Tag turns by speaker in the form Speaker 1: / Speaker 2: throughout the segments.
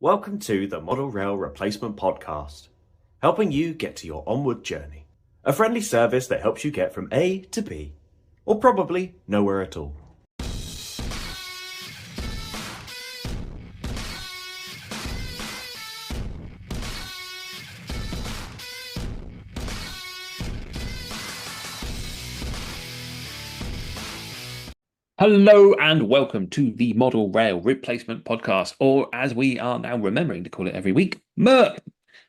Speaker 1: Welcome to the Model Rail Replacement Podcast, helping you get to your onward journey. A friendly service that helps you get from A to B, or probably nowhere at all.
Speaker 2: Hello and welcome to the Model Rail Replacement Podcast, or as we are now remembering to call it every week, MERP.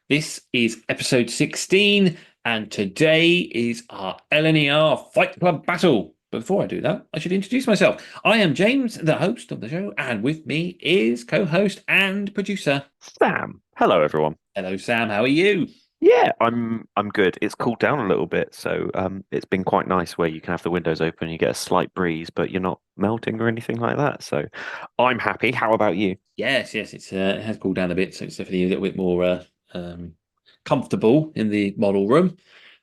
Speaker 2: This is episode 16, and today is our LNER Fight Club battle. But before I do that, I should introduce myself. I am James, the host of the show, and with me is co-host and producer
Speaker 3: Sam. Hello, everyone.
Speaker 2: Hello, Sam. How are you?
Speaker 3: Yeah, I'm good. It's cooled down a little bit, so it's been quite nice where you can have the windows open, you get a slight breeze, but you're not melting or anything like that. So I'm happy. How about you?
Speaker 2: Yes, it has cooled down a bit, so it's definitely a little bit more comfortable in the model room.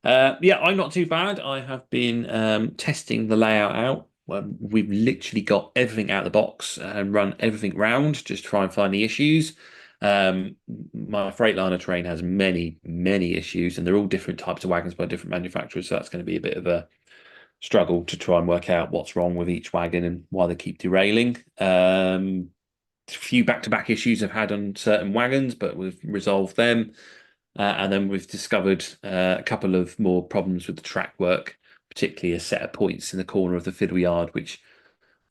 Speaker 2: Yeah, I'm not too bad. I have been testing the layout out. We've literally got everything out of the box and run everything round, just try and find the issues. My Freightliner train has many issues, and they're all different types of wagons by different manufacturers. So that's going to be a bit of a struggle to try and work out what's wrong with each wagon and why they keep derailing. A few back-to-back issues I've had on certain wagons, but we've resolved them. And then we've discovered a couple of more problems with the track work, particularly a set of points in the corner of the fiddle yard, which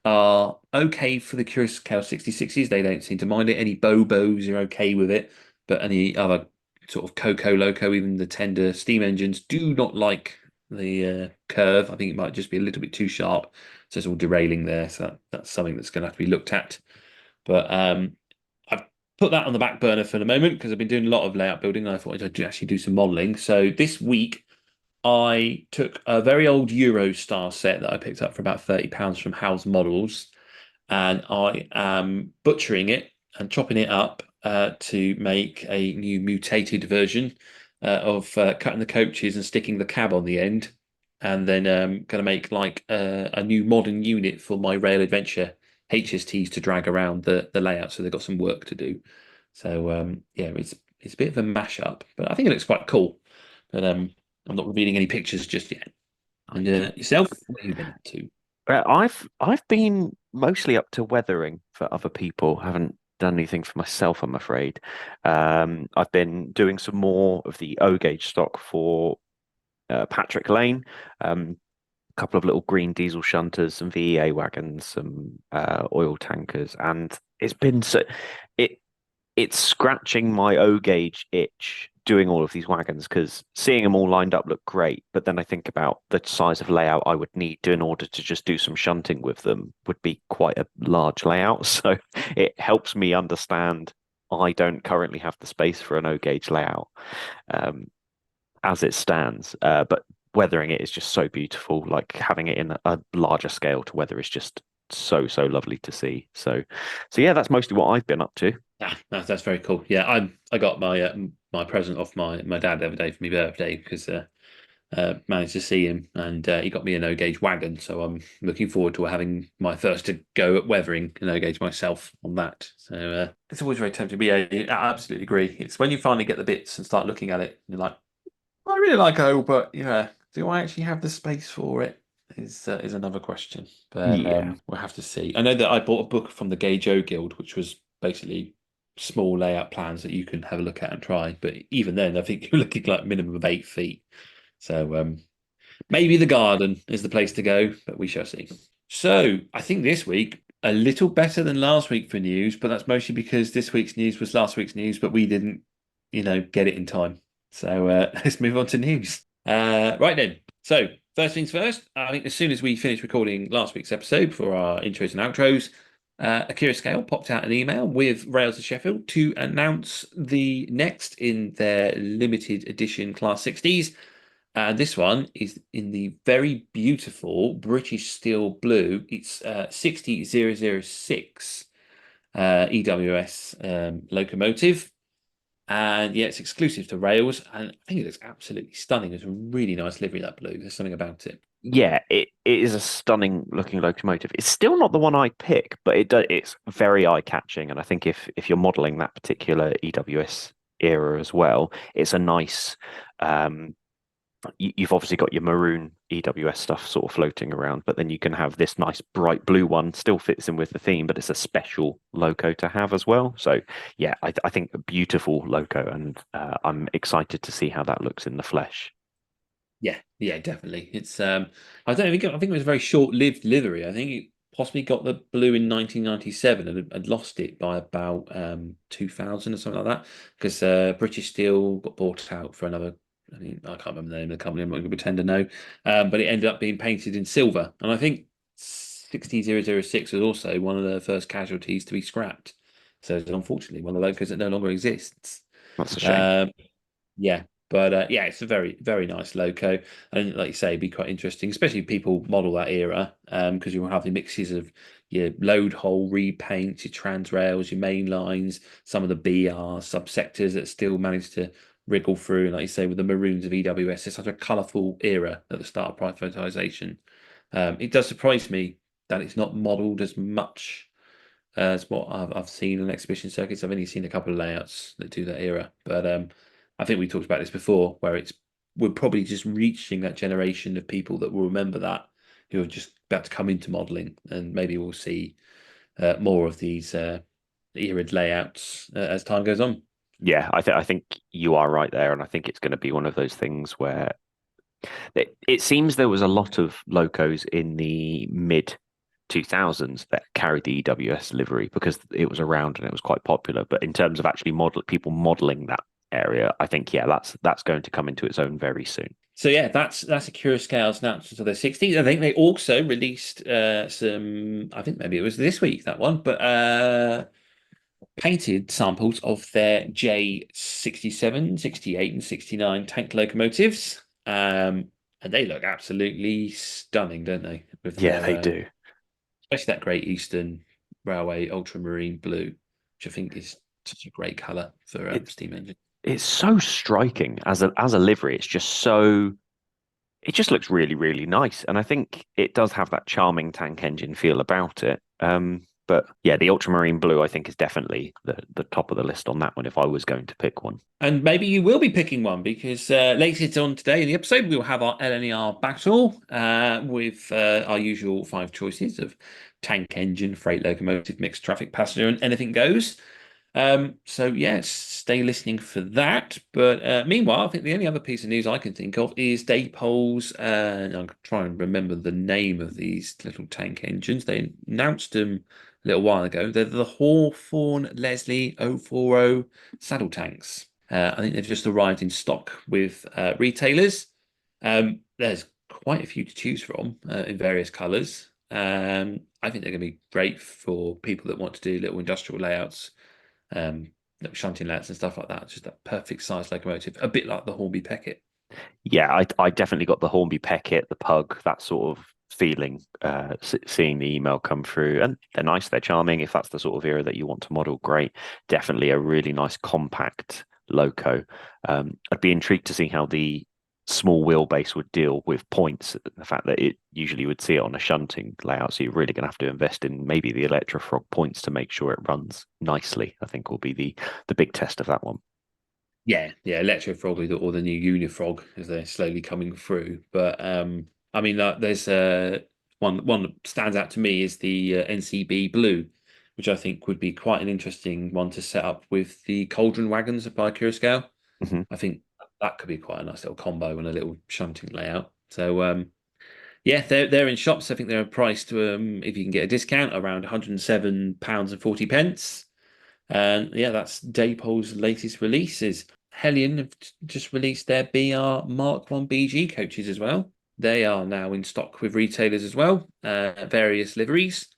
Speaker 2: are okay for the Curious Cow 66s. They don't seem to mind it. Any Bobos are okay with it, but any other sort of Coco Loco, even the tender steam engines, do not like the curve. I think it might just be a little bit too sharp, so it's all derailing there. So that's something that's going to have to be looked at. But I've put that on the back burner for the moment because I've been doing a lot of layout building. And I thought I'd actually do some modelling. So this week I took a very old Eurostar set that I picked up for about £30 from House Models, and I am butchering it and chopping it up to make a new mutated version of cutting the coaches and sticking the cab on the end, and then going to make like a new modern unit for my Rail Adventure HSTs to drag around the layout. So they've got some work to do. So yeah, it's a bit of a mashup, but I think it looks quite cool. But I'm not revealing any pictures just yet. And yourself, what have you been up to?
Speaker 3: I've been mostly up to weathering for other people. Haven't done anything for myself, I'm afraid. I've been doing some more of the O gauge stock for Patrick Lane. A couple of little green diesel shunters, some VEA wagons, some oil tankers, and it's been so it it's scratching my O gauge itch doing all of these wagons because seeing them all lined up look great, but then I think about the size of layout I would need in order to just do some shunting with them would be quite a large layout. So it helps me understand I don't currently have the space for an O gauge layout um, as it stands. But weathering it is just so beautiful. Like having it in a larger scale to weather is just so lovely to see. So yeah, that's mostly what I've been up to.
Speaker 2: Ah, that's very cool. Yeah, I got my present off my dad the other day for my birthday because managed to see him, and he got me an O gauge wagon. So I'm looking forward to having my first to go at weathering an O gauge myself on that. So it's always very tempting. But yeah, I absolutely agree. It's when you finally get the bits and start looking at it, you're like, I really like O, but yeah, do I actually have the space for it? Is another question. But
Speaker 3: Yeah.
Speaker 2: we'll have to see. I know that I bought a book from the Gauge O Guild, which was basically small layout plans that you can have a look at and try. But even then, I think you're looking like minimum of 8 feet. So maybe the garden is the place to go, but we shall see. So I think this week a little better than last week for news, but that's mostly because this week's news was last week's news, but we didn't, get it in time. So let's move on to news. Right then. So first things first, I think as soon as we finished recording last week's episode for our intros and outros, Akira Scale popped out an email with Rails of Sheffield to announce the next in their limited edition Class 60s. This one is in the very beautiful British Steel Blue. It's 60006 EWS locomotive. And yeah, it's exclusive to Rails, and I think it looks absolutely stunning. It's a really nice livery, that blue. There's something about it.
Speaker 3: Yeah, it is a stunning looking locomotive. It's still not the one I pick, but it's very eye catching. And I think if you're modeling that particular EWS era as well, it's a nice. You've obviously got your maroon EWS stuff sort of floating around, but then you can have this nice bright blue one. Still fits in with the theme, but it's a special loco to have as well. So yeah, I think a beautiful loco, and I'm excited to see how that looks in the flesh.
Speaker 2: Yeah, definitely. It's I don't think I think it was a very short-lived livery. I think it possibly got the blue in 1997 and had lost it by about 2000 or something like that because British Steel got bought out for another. I mean, I can't remember the name of the company. I'm not going to pretend to know, but it ended up being painted in silver. And I think 60006 was also one of the first casualties to be scrapped. So it's unfortunately one of the locos that no longer exists.
Speaker 3: That's a shame.
Speaker 2: Um, yeah, but yeah, it's a very, very nice loco, and like you say, it'd be quite interesting, especially if people model that era, because you'll have the mixes of your load hole repaints, your trans rails, your main lines, some of the BR subsectors that still manage to wriggle through. And like you say, with the maroons of EWS, it's such a colourful era at the start of privatisation. It does surprise me that it's not modelled as much as what I've seen on exhibition circuits. I've only seen a couple of layouts that do that era, but I think we talked about this before, where we're probably just reaching that generation of people that will remember that, who are just about to come into modelling, and maybe we'll see more of these era layouts as time goes on.
Speaker 3: Yeah, I think you are right there, and I think it's going to be one of those things where it seems there was a lot of locos in the mid 2000s that carried the EWS livery because it was around and it was quite popular. But in terms of actually people modeling that area, I think yeah, that's going to come into its own very soon.
Speaker 2: So yeah, that's a Curious Scales announcement of their 60th. I think they also released some. I think maybe it was this week, that one, but painted samples of their J67, 68, and 69 tank locomotives. And they look absolutely stunning, don't they? With
Speaker 3: Yeah,
Speaker 2: their
Speaker 3: they do.
Speaker 2: especially that Great Eastern Railway ultramarine blue, which I think is such a great colour for
Speaker 3: It,
Speaker 2: steam engine.
Speaker 3: it's so striking as a livery. It's just so it just looks really, really nice. And I think it does have that charming tank engine feel about it. But yeah, the ultramarine blue, I think, is definitely the top of the list on that one if I was going to pick one.
Speaker 2: And maybe you will be picking one because later on today in the episode, we'll have our LNER battle with our usual 5 choices of tank engine, freight locomotive, mixed traffic passenger, and anything goes. So yes, stay listening for that. But meanwhile, I think the only other piece of news I can think of is Daypole's, and I'll try and remember the name of these little tank engines. They announced them a little while ago. They're the Hawthorne Leslie 040 saddle tanks. I think they've just arrived in stock with retailers. There's quite a few to choose from in various colours. I think they're going to be great for people that want to do little industrial layouts, little shunting layouts and stuff like that. Just that perfect size locomotive, a bit like the Hornby Peckett.
Speaker 3: Yeah, I definitely got the Hornby Peckett, the Pug, that sort of feeling. Seeing the email come through, and they're nice, they're charming. If that's the sort of era that you want to model, great. Definitely a really nice compact loco. I'd be intrigued to see how the small wheelbase would deal with points. The fact that it usually would see it on a shunting layout, so you're really going to have to invest in maybe the Electrofrog points to make sure it runs nicely. I think will be the big test of that one.
Speaker 2: Yeah, Electrofrog or the new Unifrog as they're slowly coming through. But I mean, there's one that stands out to me is the NCB Blue, which I think would be quite an interesting one to set up with the Cauldron wagons by Scale.
Speaker 3: Mhm.
Speaker 2: I think that could be quite a nice little combo and a little shunting layout. So yeah, they're in shops. I think they're priced if you can get a discount around £107 and 40 pence. And yeah, that's Daypole's latest releases. Hellion have just released their BR Mark 1 BG coaches as well. They are now in stock with retailers as well, various liveries,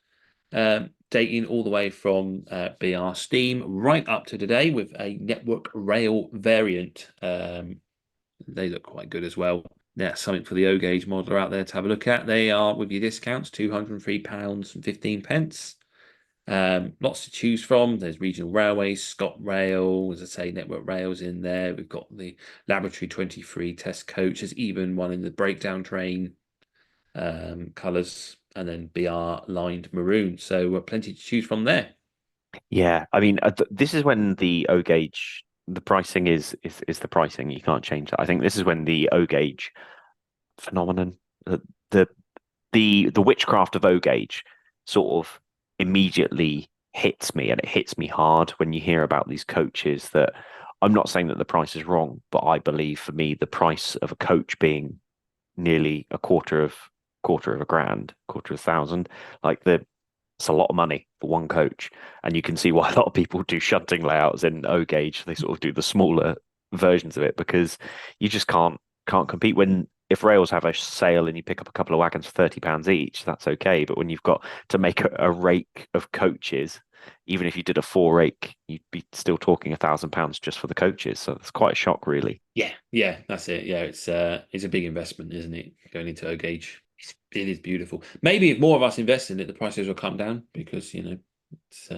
Speaker 2: dating all the way from BR Steam right up to today with a Network Rail variant. They look quite good as well. That's something for the O gauge modeler out there to have a look at. They are with your discounts, £203 and 15 pence. Lots to choose from. There's regional railways, ScotRail, as I say, Network Rails in there. We've got the Laboratory 23 test coach. There's even one in the breakdown train colours, and then BR lined maroon. So plenty to choose from there.
Speaker 3: Yeah, I mean, this is when the O gauge, the pricing is the pricing. You can't change that. I think this is when the O gauge phenomenon, the the witchcraft of O gauge, sort of immediately hits me, and it hits me hard when you hear about these coaches. That I'm not saying that the price is wrong, but I believe for me the price of a coach being nearly a quarter of a grand, quarter of a thousand, like it's a lot of money for one coach. And you can see why a lot of people do shunting layouts in O gauge. They sort of do the smaller versions of it because you just can't compete. When if Rails have a sale and you pick up a couple of wagons for £30 each, that's okay. But when you've got to make a rake of coaches, even if you did a 4 rake, you'd be still talking £1,000 just for the coaches. So it's quite a shock, really.
Speaker 2: Yeah, that's it. Yeah, it's a big investment, isn't it? Going into O gauge. It is beautiful. Maybe if more of us invest in it, the prices will come down because it's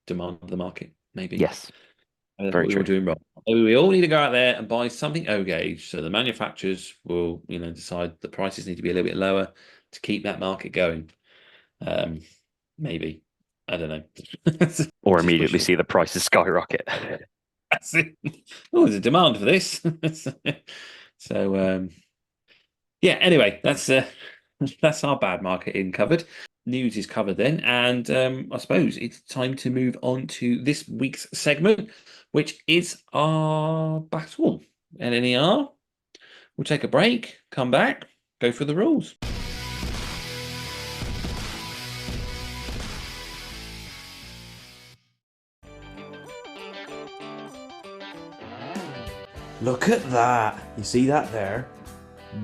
Speaker 2: demand of the market. Maybe.
Speaker 3: Yes, very
Speaker 2: what
Speaker 3: true.
Speaker 2: we're doing wrong. Maybe we all need to go out there and buy something O gauge, so the manufacturers will, decide the prices need to be a little bit lower to keep that market going. Maybe. I don't know.
Speaker 3: Or immediately see the prices skyrocket.
Speaker 2: That's it. Oh, there's a demand for this. So yeah, anyway, that's our bad marketing covered. News is covered then, and I suppose it's time to move on to this week's segment, which is our battle. LNER. We'll take a break, come back, go through the rules.
Speaker 1: Look at that! You see that there?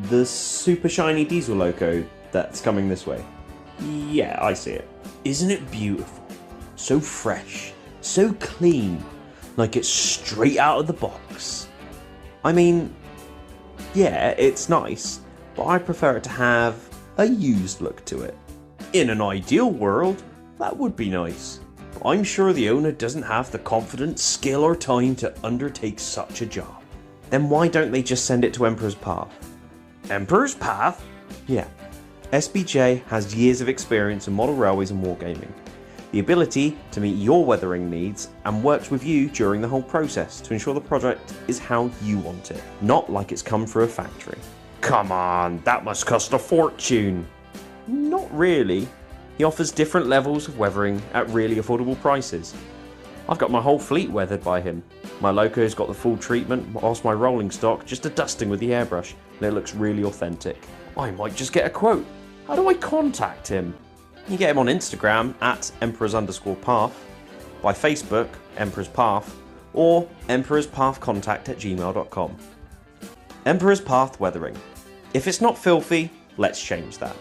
Speaker 1: The super shiny diesel loco that's coming this way. Yeah, I see it. Isn't it beautiful? So fresh, so clean, like it's straight out of the box. I mean, yeah, it's nice, but I prefer it to have a used look to it. In an ideal world, that would be nice, but I'm sure the owner doesn't have the confidence, skill or time to undertake such a job. Then why don't they just send it to Emperor's Path? Emperor's Path? Yeah. SBJ has years of experience in model railways and wargaming, the ability to meet your weathering needs, and works with you during the whole process to ensure the project is how you want it, not like it's come through a factory. Come on, that must cost a fortune. Not really. He offers different levels of weathering at really affordable prices. I've got my whole fleet weathered by him. My loco's got the full treatment, whilst my rolling stock just a dusting with the airbrush, and it looks really authentic. I might just get a quote. How do I contact him? You get him on Instagram at emperors_path, by Facebook, Emperor's Path, or emperorspathcontact@gmail.com. Emperor's Path Weathering. If it's not filthy, let's change that.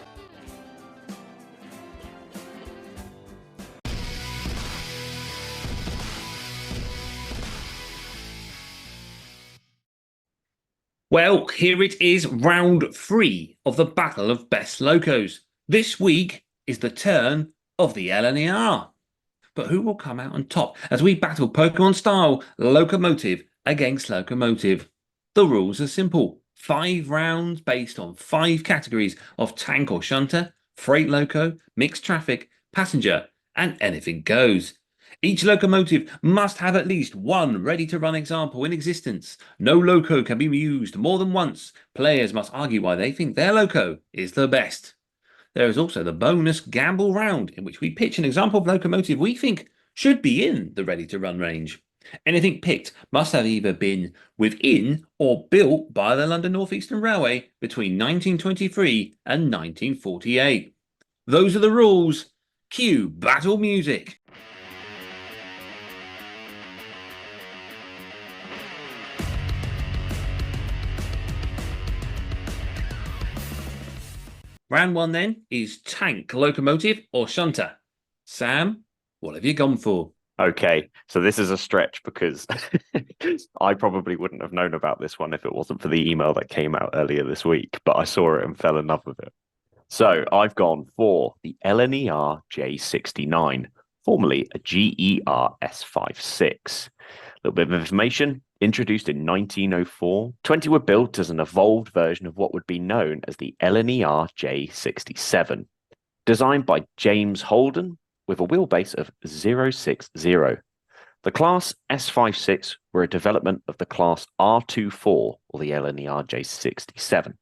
Speaker 2: Well, here it is, round 3 of the Battle of Best Locos. This week is the turn of the LNER. But who will come out on top as we battle Pokemon-style locomotive against locomotive? The rules are simple. 5 rounds based on 5 categories of tank or shunter, freight loco, mixed traffic, passenger, and anything goes. Each locomotive must have at least one ready-to-run example in existence. No loco can be used more than once. Players must argue why they think their loco is the best. There is also the bonus gamble round, in which we pitch an example of locomotive we think should be in the ready-to-run range. Anything picked must have either been within or built by the London North Eastern Railway between 1923 and 1948. Those are the rules. Cue battle music. Round 1 then is tank, locomotive or shunter. Sam, what have you gone for?
Speaker 3: Okay, so this is a stretch because I probably wouldn't have known about this one if it wasn't for the email that came out earlier this week, but I saw it and fell in love with it. So I've gone for the LNER J69 formerly a GER S56. A little bit of information. Introduced in 1904, 20 were built as an evolved version of what would be known as the LNER J67. Designed by James Holden with a wheelbase of 060. The Class S56 were a development of the Class R24, or the LNER J67,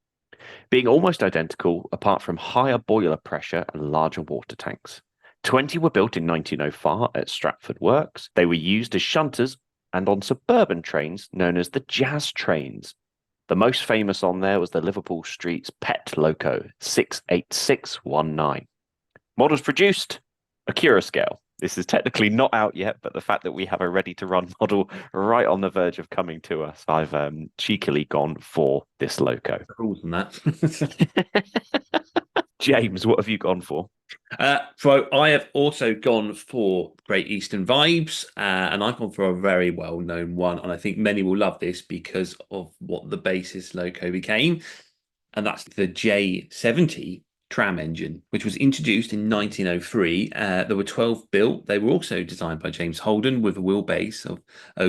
Speaker 3: being almost identical apart from higher boiler pressure and larger water tanks. 20 were built in 1904 at Stratford Works. They were used as shunters and on suburban trains known as the Jazz trains. The most famous on there was the Liverpool Street's Pet Loco 68619. Models produced, Acura scale. This is technically not out yet, but the fact that we have a ready-to-run model right on the verge of coming to us, I've cheekily gone for this Loco.
Speaker 2: Rules on that.
Speaker 3: James, what have you gone for?
Speaker 2: So I have also gone for Great Eastern vibes, and I've gone for a very well-known one, and I think many will love this because of what the basis Loco became, and that's the J70 tram engine, which was introduced in 1903. There were 12 built. They were also designed by James Holden with a wheelbase of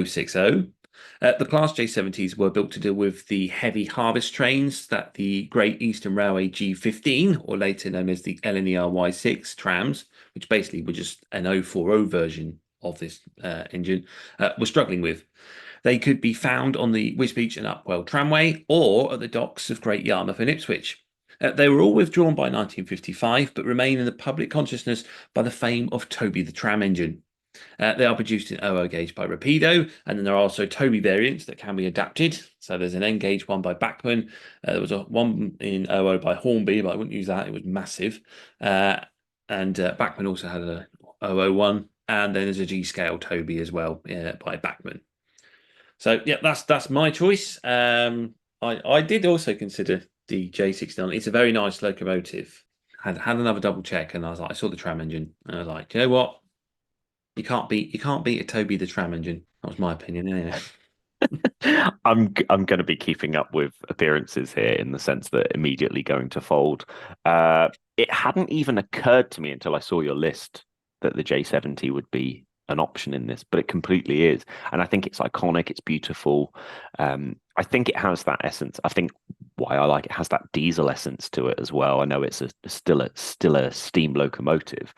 Speaker 2: 060. The Class J70s were built to deal with the heavy harvest trains that the Great Eastern Railway G15, or later known as the LNER Y6 trams, which basically were just an 040 version of this engine, were struggling with. They could be found on the Wisbech and Upwell tramway or at the docks of Great Yarmouth and Ipswich. They were all withdrawn by 1955, but remain in the public consciousness by the fame of Toby the tram engine. They are produced in 00 gauge by Rapido, and then there are also Toby variants that can be adapted. So there's an N gauge one by Bachmann. There was a one in 00 by Hornby, but I wouldn't use that. It was massive. And Bachmann also had a 001, and then there's a G scale Toby as well by Bachmann. So yeah, that's my choice. I did also consider the J69. It's a very nice locomotive. Had another double check, and I was like, I saw the tram engine, and I was like, do you know what? You can't beat a Toby the tram engine. That was my opinion. Anyway.
Speaker 3: I'm going to be keeping up with appearances here in the sense that immediately going to fold. It hadn't even occurred to me until I saw your list that the J70 would be an option in this, but it completely is. And I think it's iconic. It's beautiful. I think it has that essence. I think why I like it has that diesel essence to it as well. I know it's still a steam locomotive,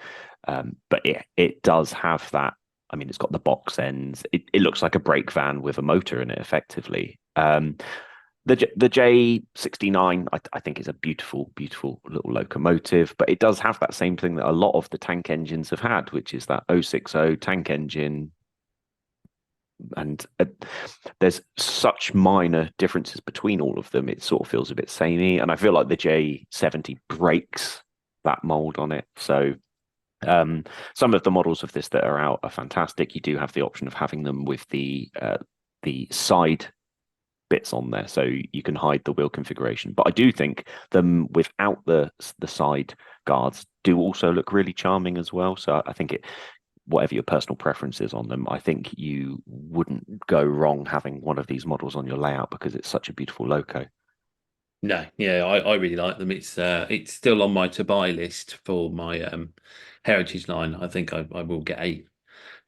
Speaker 3: but it does have that. I mean, it's got the box ends. It looks like a brake van with a motor in it, effectively. The J69, I think, is a beautiful, beautiful little locomotive, but it does have that same thing that a lot of the tank engines have had, which is that 060 tank engine. And there's such minor differences between all of them. It sort of feels a bit samey, and I feel like the J70 breaks that mold on it. So some of the models of this that are out are fantastic. You do have the option of having them with the side bits on there, so you can hide the wheel configuration. But I do think them without the side guards do also look really charming as well. So I think whatever your personal preference is on them, I think you wouldn't go wrong having one of these models on your layout because it's such a beautiful loco.
Speaker 2: No, yeah, I really like them. It's still on my to buy list for my heritage line. I think I will get a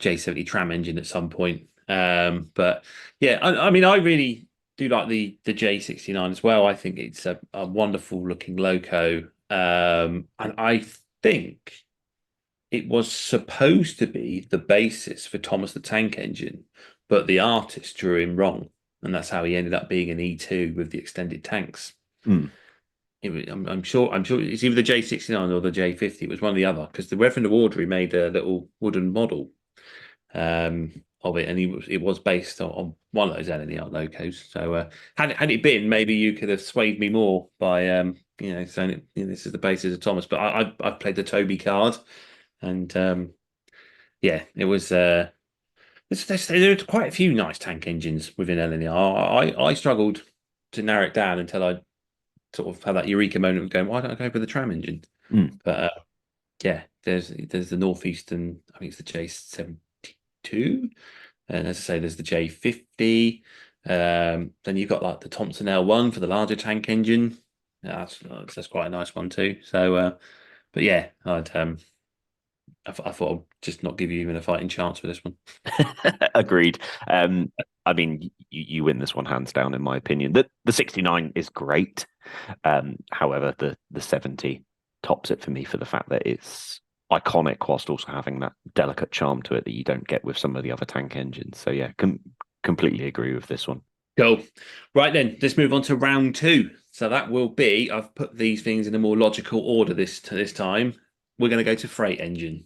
Speaker 2: J70 tram engine at some point. But yeah, I mean, I really do like the J69 as well. I think it's a wonderful looking loco. And I think it was supposed to be the basis for Thomas the Tank Engine, but the artist drew him wrong. And that's how he ended up being an E2 with the extended tanks.
Speaker 3: Mm.
Speaker 2: I'm sure it's either the J69 or the J50. It was one or the other, because the Reverend of Audrey made a little wooden model of it, and it was based on one of those LNER locos. So had it been, maybe you could have swayed me more by saying this is the basis of Thomas. But I've played the Toby card, and yeah, it was. There's quite a few nice tank engines within LNER. I struggled to narrow it down until I sort of had that eureka moment of going, why don't I go for the tram engine? But yeah, there's the Northeastern, I think it's the J72, and as I say, there's the J50. Then you've got like the Thompson L1 for the larger tank engine. That's quite a nice one too. So, but yeah, I thought just not give you even a fighting chance with this one.
Speaker 3: Agreed. I mean, you win this one hands down, in my opinion. The 69 is great. However, the 70 tops it for me for the fact that it's iconic whilst also having that delicate charm to it that you don't get with some of the other tank engines. So yeah, completely agree with this one.
Speaker 2: Cool. Right then, let's move on to round two. So that will be, I've put these things in a more logical order this time. We're going to go to freight engine.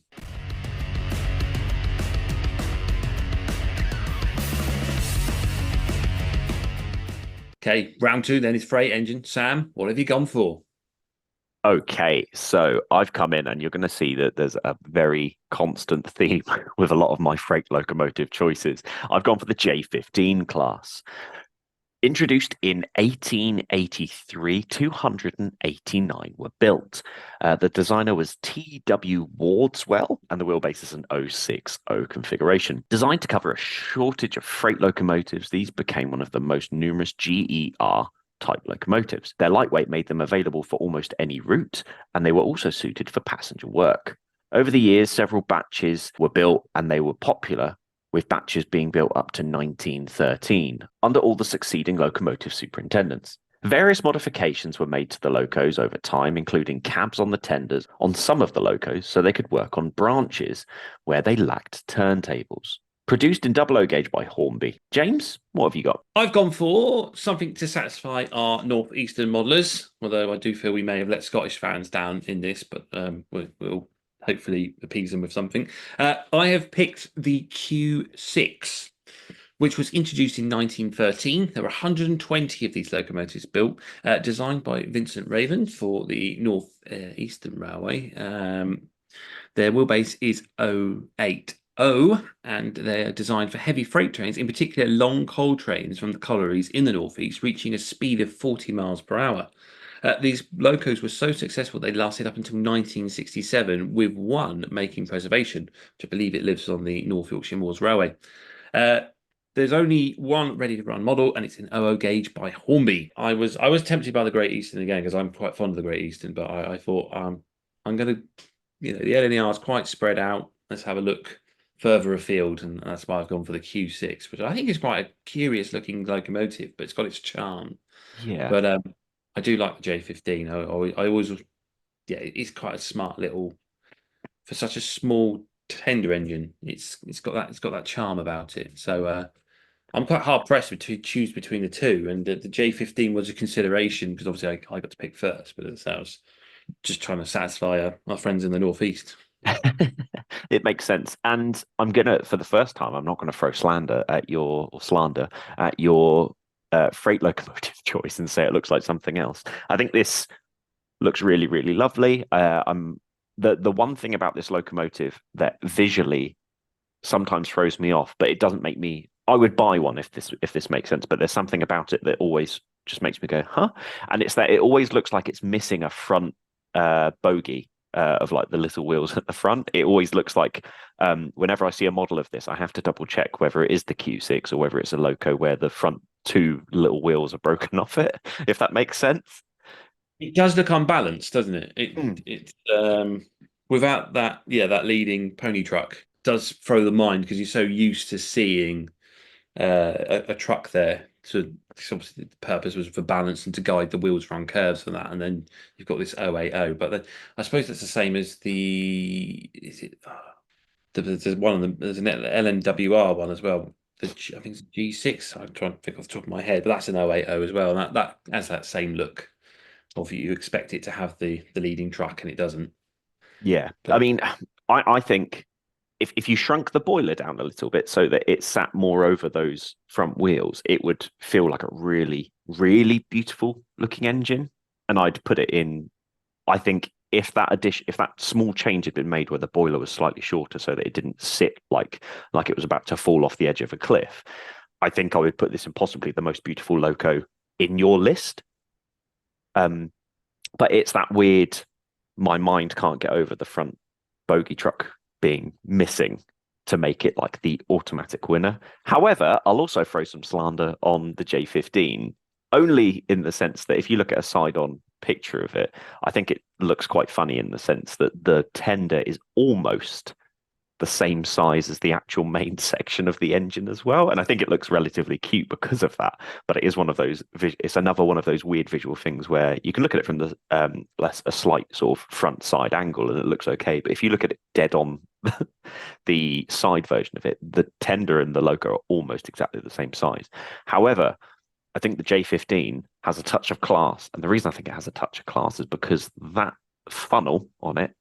Speaker 2: Okay, round two then is freight engine. Sam, what have you gone for?
Speaker 3: Okay, so I've come in and you're going to see that there's a very constant theme with a lot of my freight locomotive choices. I've gone for the J15 class. Introduced in 1883, 289 were built. The designer was T.W. Wardswell, and the wheelbase is an 060 configuration. Designed to cover a shortage of freight locomotives, these became one of the most numerous GER type locomotives. Their lightweight made them available for almost any route, and they were also suited for passenger work. Over the years, several batches were built, and they were popular, with batches being built up to 1913 under all the succeeding locomotive superintendents. Various modifications were made to the locos over time, including cabs on the tenders on some of the locos so they could work on branches where they lacked turntables. Produced in double O gauge by Hornby. James, what have you got?
Speaker 2: I've gone for something to satisfy our northeastern modelers, although I do feel we may have let Scottish fans down in this, but we'll hopefully appease them with something. I have picked the Q6, which was introduced in 1913. There were 120 of these locomotives built, designed by Vincent Raven for the North Eastern Railway. Their wheelbase is 080, and they're designed for heavy freight trains, in particular long coal trains from the collieries in the northeast, reaching a speed of 40 miles per hour. These locos were so successful they lasted up until 1967, with one making preservation, which I believe it lives on the North Yorkshire Moors Railway. There's only one ready to run model, and it's an 00 gauge by Hornby. I was tempted by the Great Eastern again because I'm quite fond of the Great Eastern, but I thought I'm going to, the LNER is quite spread out. Let's have a look further afield, and that's why I've gone for the Q6, which I think is quite a curious looking locomotive, but it's got its charm.
Speaker 3: Yeah.
Speaker 2: But I do like the J15. I always, yeah, it's quite a smart little, for such a small tender engine. It's got that charm about it. So I'm quite hard pressed to choose between the two, and the J15 was a consideration because obviously I got to pick first, but I was just trying to satisfy our friends in the northeast.
Speaker 3: It makes sense. And I'm for the first time, I'm not gonna throw slander at your freight locomotive choice and say it looks like something else. I think this looks really, really lovely. I'm the one thing about this locomotive that visually sometimes throws me off, but it doesn't make me. I would buy one if this makes sense. But there's something about it that always just makes me go, huh? And it's that it always looks like it's missing a front bogie. Of like the little wheels at the front. It always looks like whenever I see a model of this, I have to double check whether it is the Q6 or whether it's a loco where the front two little wheels are broken off it, if that makes sense.
Speaker 2: It does look unbalanced, doesn't it? It's without that, that leading pony truck does throw the mind because you're so used to seeing a truck there. So obviously the purpose was for balance and to guide the wheels around curves and that, and then you've got this 080. But then, I suppose that's the same as there's one of them. There's an LNWR one as well. I think it's G6. I'm trying to think off the top of my head, but that's an 080 as well, and that has that same look. Of you expect it to have the leading truck and it doesn't.
Speaker 3: Yeah,
Speaker 2: But
Speaker 3: I mean, I think if you shrunk the boiler down a little bit so that it sat more over those front wheels, it would feel like a really, really beautiful looking engine. And I'd put it in. I think if that small change had been made where the boiler was slightly shorter so that it didn't sit like it was about to fall off the edge of a cliff, I think I would put this in possibly the most beautiful loco in your list. But it's that weird. My mind can't get over the front bogey truck being missing to make it like the automatic winner. However, I'll also throw some slander on the J15, only in the sense that if you look at a side-on picture of it, I think it looks quite funny in the sense that the tender is almost the same size as the actual main section of the engine as well. And I think it looks relatively cute because of that. But it is one of those, it's another one of those weird visual things where you can look at it from the a slight sort of front side angle and it looks okay. But if you look at it dead on the side version of it, the tender and the loco are almost exactly the same size. However, I think the J15 has a touch of class. And the reason I think it has a touch of class is because that funnel on it,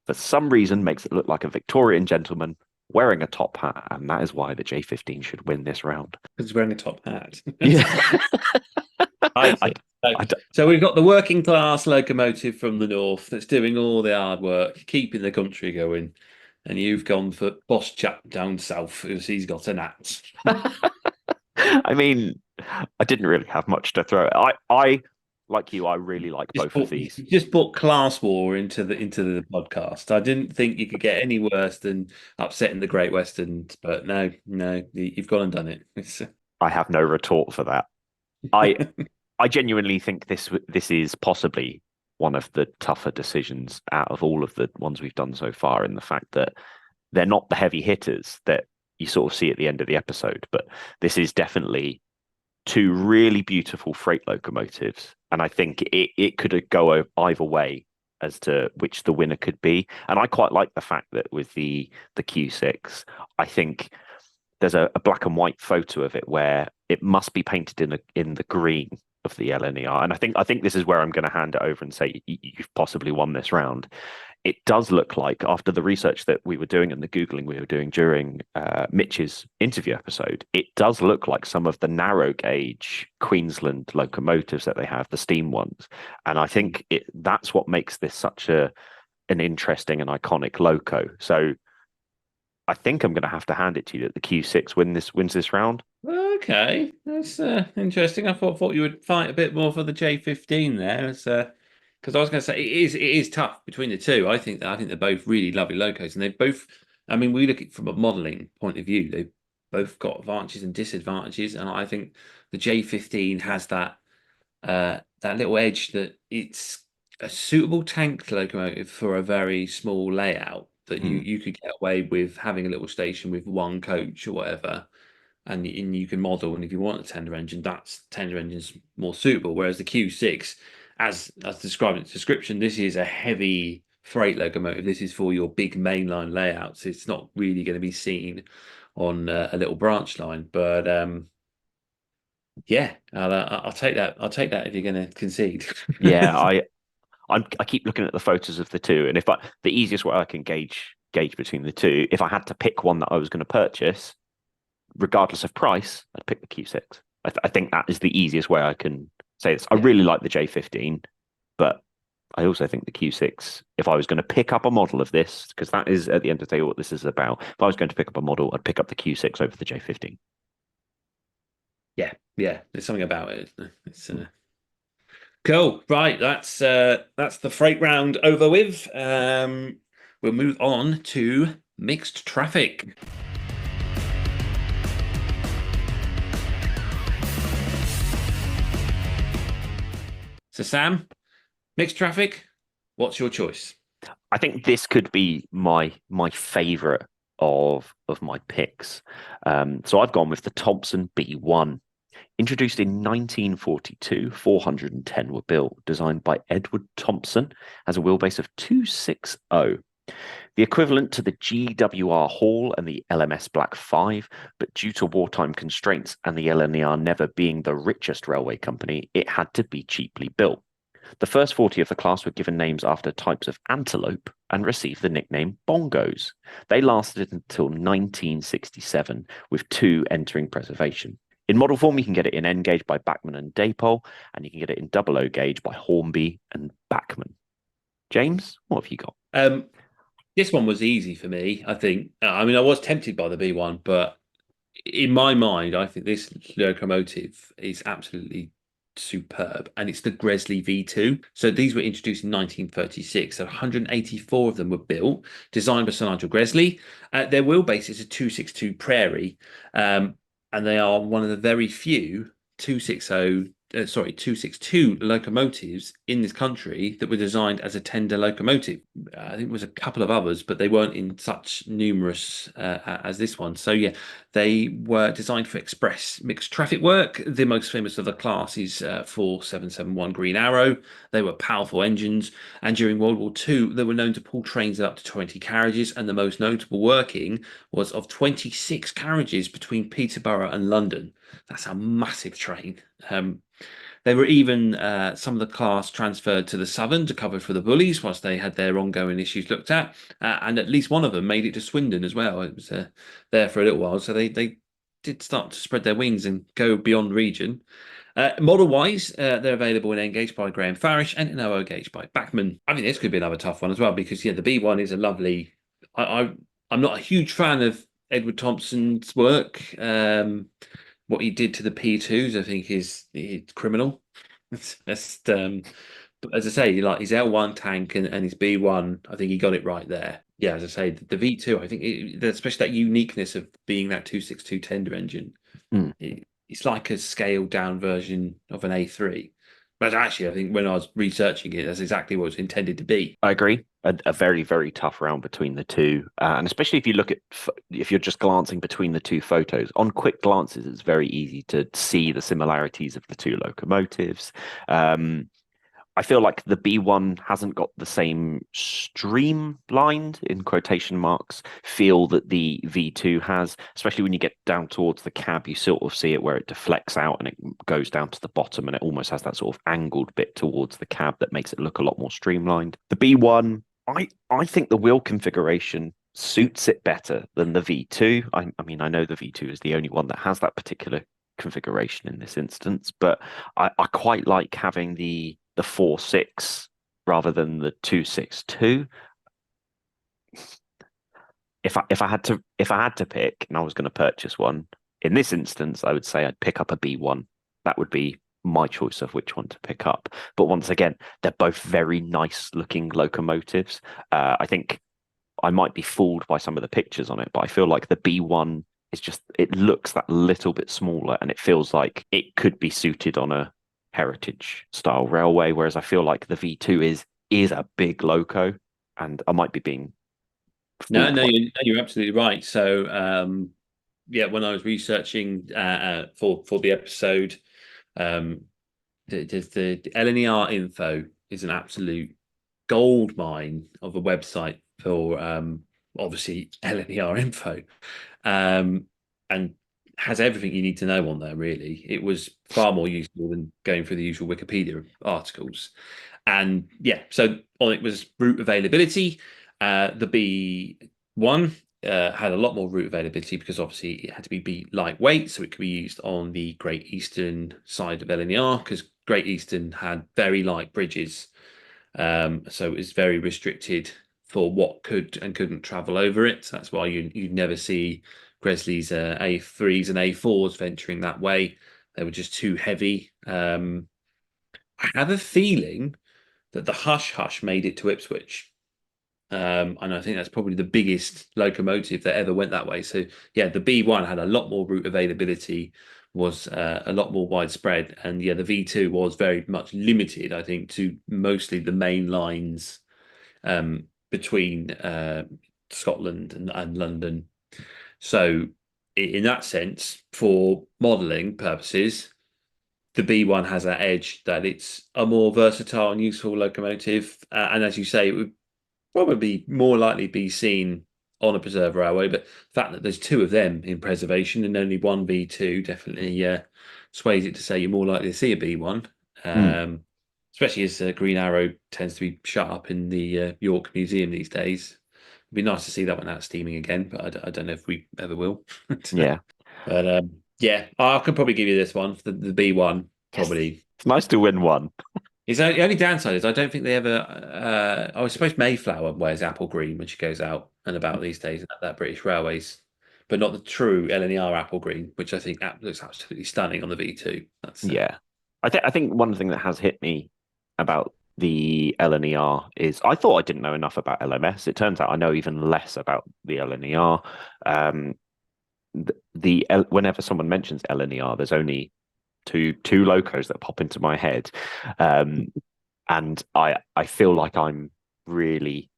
Speaker 3: for some reason, makes it look like a Victorian gentleman wearing a top hat. And that is why the J15 should win this round.
Speaker 2: Because he's wearing a top hat.
Speaker 3: Yeah.
Speaker 2: So we've got the working class locomotive from the north that's doing all the hard work, keeping the country going. And you've gone for boss chap down south because he's got an axe.
Speaker 3: I mean, I didn't really have much to throw. I like you, I really like both of these.
Speaker 2: You just brought class war into the podcast. I didn't think you could get any worse than upsetting the Great Western, but no, you've gone and done it.
Speaker 3: I have no retort for that. I genuinely think this is possibly one of the tougher decisions out of all of the ones we've done so far, in the fact that they're not the heavy hitters that you sort of see at the end of the episode, but this is definitely two really beautiful freight locomotives. And I think it could go either way as to which the winner could be. And I quite like the fact that with the Q6, I think there's a black and white photo of it where it must be painted in the green of the LNER. And I think this is where I'm going to hand it over and say you've possibly won this round. It does look like, after the research that we were doing and the Googling we were doing during Mitch's interview episode, it does look like some of the narrow gauge Queensland locomotives that they have, the steam ones. And I think that's what makes this such an interesting and iconic loco. So I think I'm going to have to hand it to you that the Q6 wins this round.
Speaker 2: Okay, that's interesting. I thought you would fight a bit more for the J15 there. Because I was going to say it is tough between the two. I think they're both really lovely locos, and they both. I mean, we look at it from a modelling point of view. They've both got advantages and disadvantages, and I think the J15 has that little edge that it's a suitable tank locomotive for a very small layout. That you could get away with having a little station with one coach or whatever, and you can model. And if you want a tender engine, tender engine's more suitable. Whereas the Q6, as described in its description, this is a heavy freight locomotive. This is for your big mainline layouts. It's not really going to be seen on a little branch line. But yeah, I'll take that. I'll take that if you're going to concede.
Speaker 3: Yeah, I keep looking at the photos of the two, and the easiest way I can gauge between the two, if I had to pick one that I was going to purchase, regardless of price, I'd pick the Q6. I think that is the easiest way I can say this. I really like the J15, but I also think the Q6, if I was going to pick up a model of this, because that is at the end of the day what this is about, if I was going to pick up a model, I'd pick up the Q6 over the J15.
Speaker 2: Yeah, there's something about it. It's cool. Right, that's the freight round over with. We'll move on to mixed traffic. So, Sam, mixed traffic, what's your choice?
Speaker 3: I think this could be my favourite of my picks. So I've gone with the Thompson B1. Introduced in 1942, 410 were built, designed by Edward Thompson, has a wheelbase of 260. The equivalent to the GWR Hall and the LMS Black 5, but due to wartime constraints and the LNER never being the richest railway company, it had to be cheaply built. The first 40 of the class were given names after types of antelope and received the nickname bongos. They lasted until 1967, with 2 entering preservation. In model form, you can get it in N gauge by Bachmann and Dapol, and you can get it in double O gauge by Hornby and Bachmann. James, what have you got?
Speaker 2: This one was easy for me, I think. I mean, I was tempted by the B1, but in my mind, I think this locomotive is absolutely superb, and it's the Gresley V2. So these were introduced in 1936. So 184 of them were built, designed by Sir Nigel Gresley. Their wheelbase is a 262 Prairie, and they are one of the very few 260 262 locomotives in this country that were designed as a tender locomotive. I think there was a couple of others, but they weren't in such numerous as this one. So yeah, they were designed for express mixed traffic work. The most famous of the class is 4771 Green Arrow. They were powerful engines, and during World War II, they were known to pull trains of up to 20 carriages, and the most notable working was of 26 carriages between Peterborough and London. That's a massive train. They were even some of the class transferred to the Southern to cover for the bullies whilst they had their ongoing issues looked at, and at least one of them made it to Swindon as well. It was there for a little while, so they did start to spread their wings and go beyond region. Model-wise, they're available in N gauge by Graham Farish and in OO gauge by Bachmann. I think this could be another tough one as well because the B1 is a lovely. I'm not a huge fan of Edward Thompson's work. What he did to the P2s, I think, is criminal. It's just, as I say, like his L1 tank and his B1, I think he got it right there. Yeah, as I say, the V2, I think, especially that uniqueness of being that 262 tender engine, it's like a scaled down version of an A3. But actually, I think when I was researching it, that's exactly what it's intended to be.
Speaker 3: I agree. A very, very tough round between the two. And especially if you look at, if you're just glancing between the two photos, on quick glances, it's very easy to see the similarities of the two locomotives. I feel like the B1 hasn't got the same streamlined, in quotation marks, feel that the V2 has, especially when you get down towards the cab, you sort of see it where it deflects out and it goes down to the bottom and it almost has that sort of angled bit towards the cab that makes it look a lot more streamlined. The B1, I think the wheel configuration suits it better than the V2. I mean, I know the V2 is the only one that has that particular configuration in this instance, but I quite like having the 4.6 rather than the 2.62. If I had to pick and I was going to purchase one, in this instance, I would say I'd pick up a B1. That would be my choice of which one to pick up. But once again, they're both very nice looking locomotives. I think I might be fooled by some of the pictures on it, but I feel like the B1 is just, it looks that little bit smaller and it feels like it could be suited on a heritage style railway, whereas I feel like the V2 is a big loco, and I might be being
Speaker 2: no, you're absolutely right. So when I was researching for the episode, the LNER info is an absolute gold mine of a website for obviously LNER info, and has everything you need to know on there, really. It was far more useful than going through the usual Wikipedia articles. And yeah, so on it was route availability. The B1 had a lot more route availability because obviously it had to be lightweight, so it could be used on the Great Eastern side of LNER because Great Eastern had very light bridges. So it was very restricted for what could and couldn't travel over it. So that's why you'd never see Gresley's A3s and A4s venturing that way. They were just too heavy. I have a feeling that the Hush Hush made it to Ipswich. And I think that's probably the biggest locomotive that ever went that way. So yeah, the B1 had a lot more route availability, was a lot more widespread. And yeah, the V2 was very much limited, I think, to mostly the main lines between Scotland and London. So in that sense, for modelling purposes, the B1 has that edge that it's a more versatile and useful locomotive. And as you say, it would probably more likely be seen on a preserve railway. But the fact that there's two of them in preservation and only one V2 definitely sways it to say you're more likely to see a B1. Especially as Green Arrow tends to be shut up in the York Museum these days. It'd be nice to see that one out steaming again, but I don't know if we ever will.
Speaker 3: Yeah.
Speaker 2: But I can probably give you this one, the B1, probably.
Speaker 3: Yes. It's nice to win one.
Speaker 2: The only downside is I don't think they ever. I suppose Mayflower wears apple green when she goes out and about these days at that British Railways, but not the true LNER apple green, which I think looks absolutely stunning on the V2.
Speaker 3: Yeah. I think one thing that has hit me about the LNER is I thought I didn't know enough about LMS. It turns out I know even less about the LNER. Whenever someone mentions LNER, there's only two locos that pop into my head, and I feel like I'm really.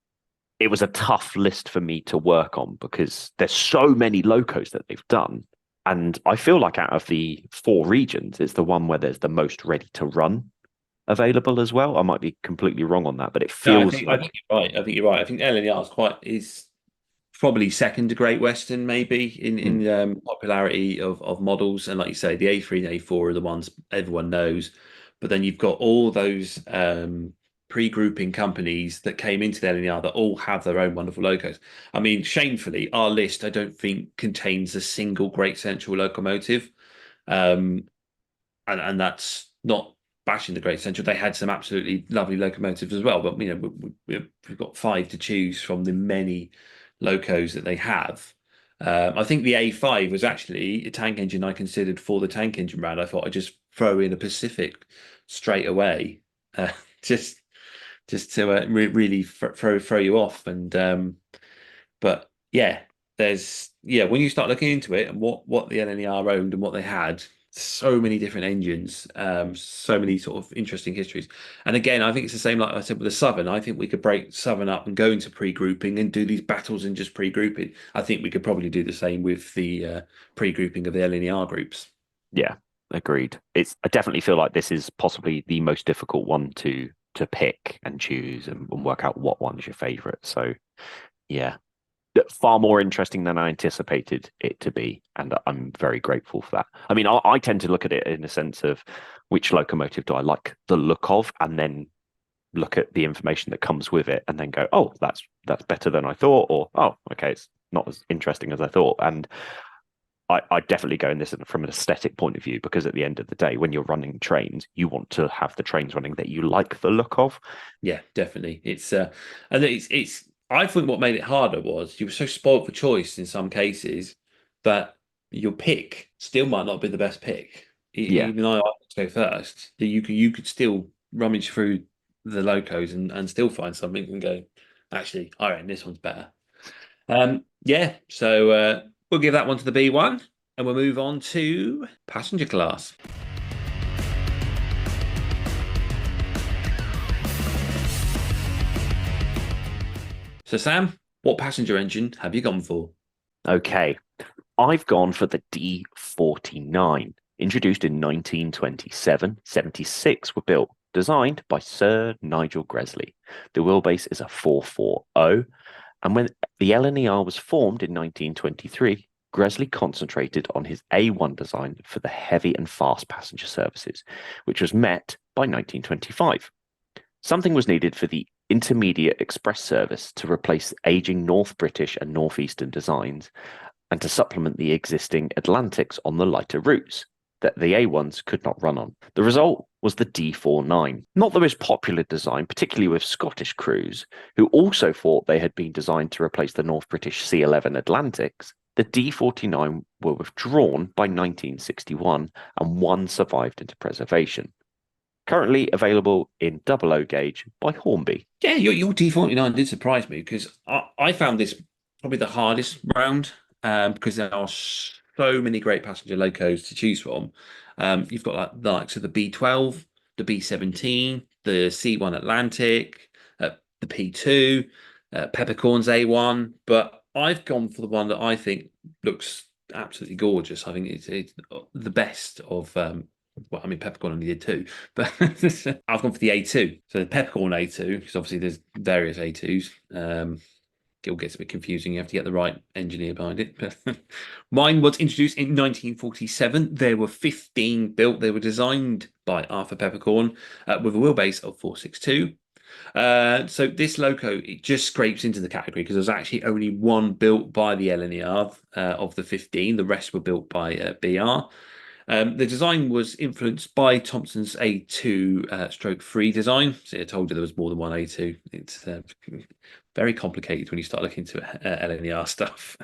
Speaker 3: It was a tough list for me to work on because there's so many locos that they've done, and I feel like out of the 4 regions, it's the one where there's the most ready to run available as well. I might be completely wrong on that, but it
Speaker 2: No,
Speaker 3: feels
Speaker 2: I
Speaker 3: like
Speaker 2: think you're right. I think you're right. I think LNER is probably second to Great Western, maybe in popularity of models. And like you say, the A3 and A4 are the ones everyone knows. But then you've got all those pre-grouping companies that came into the LNER that all have their own wonderful logos. I mean, shamefully, our list I don't think contains a single Great Central locomotive, and that's not bashing the Great Central. They had some absolutely lovely locomotives as well, but we've got 5 to choose from the many locos that they have. I think the A5 was actually a tank engine I considered for the tank engine round. I thought I'd just throw in a Pacific straight away, just to really throw you off. And but yeah, when you start looking into it and what the LNER owned and what they had, so many different engines, so many sort of interesting histories. And again, I think it's the same like I said with the Southern. I think we could break Southern up and go into pre-grouping and do these battles and just pre-grouping. I think we could probably do the same with the pre-grouping of the LNER groups.
Speaker 3: yeah, agreed. I definitely feel like this is possibly the most difficult one to pick and choose and work out what one is your favorite. So yeah, far more interesting than I anticipated it to be, and I'm very grateful for that. I mean, I tend to look at it in a sense of which locomotive do I like the look of, and then look at the information that comes with it, and then go, oh, that's better than I thought, or oh, okay, it's not as interesting as I thought. And I definitely go in this from an aesthetic point of view, because at the end of the day, when you're running trains, you want to have the trains running that you like the look of.
Speaker 2: Yeah, definitely. And it's. I think what made it harder was you were so spoiled for choice in some cases that your pick still might not be the best pick.
Speaker 3: Yeah.
Speaker 2: Even though I want to go first, that you could still rummage through the locos and still find something and go, actually, I reckon this one's better. Yeah, so we'll give that one to the B1 and we'll move on to passenger class. So, Sam, what passenger engine have you gone for?
Speaker 3: Okay. I've gone for the D49. Introduced in 1927, 76 were built, designed by Sir Nigel Gresley. The wheelbase is a 440, and when the LNER was formed in 1923, Gresley concentrated on his A1 design for the heavy and fast passenger services, which was met by 1925. Something was needed for the intermediate express service to replace aging North British and Northeastern designs, and to supplement the existing Atlantics on the lighter routes that the A1s could not run on. The result was the D49. Not the most popular design, particularly with Scottish crews, who also thought they had been designed to replace the North British C11 Atlantics. The D49 were withdrawn by 1961, and one survived into preservation. Currently available in double O gauge by Hornby.
Speaker 2: Yeah, your D49 did surprise me because I found this probably the hardest round because there are so many great passenger locos to choose from. You've got like the likes of the B12, the B17, the C1 Atlantic, the P2, Peppercorn's A1, but I've gone for the one that I think looks absolutely gorgeous. I think it's the best of well, I mean, Peppercorn only did 2, but I've gone for the A2. So the Peppercorn A2, because obviously there's various A2s. It all gets a bit confusing. You have to get the right engineer behind it. Mine was introduced in 1947. There were 15 built. They were designed by Arthur Peppercorn with a wheelbase of 462. So this loco, it just scrapes into the category because there's actually only one built by the LNER of the 15. The rest were built by BR. The design was influenced by Thompson's A2 stroke 3 design. So I told you there was more than one A2. It's very complicated when you start looking into LNER stuff.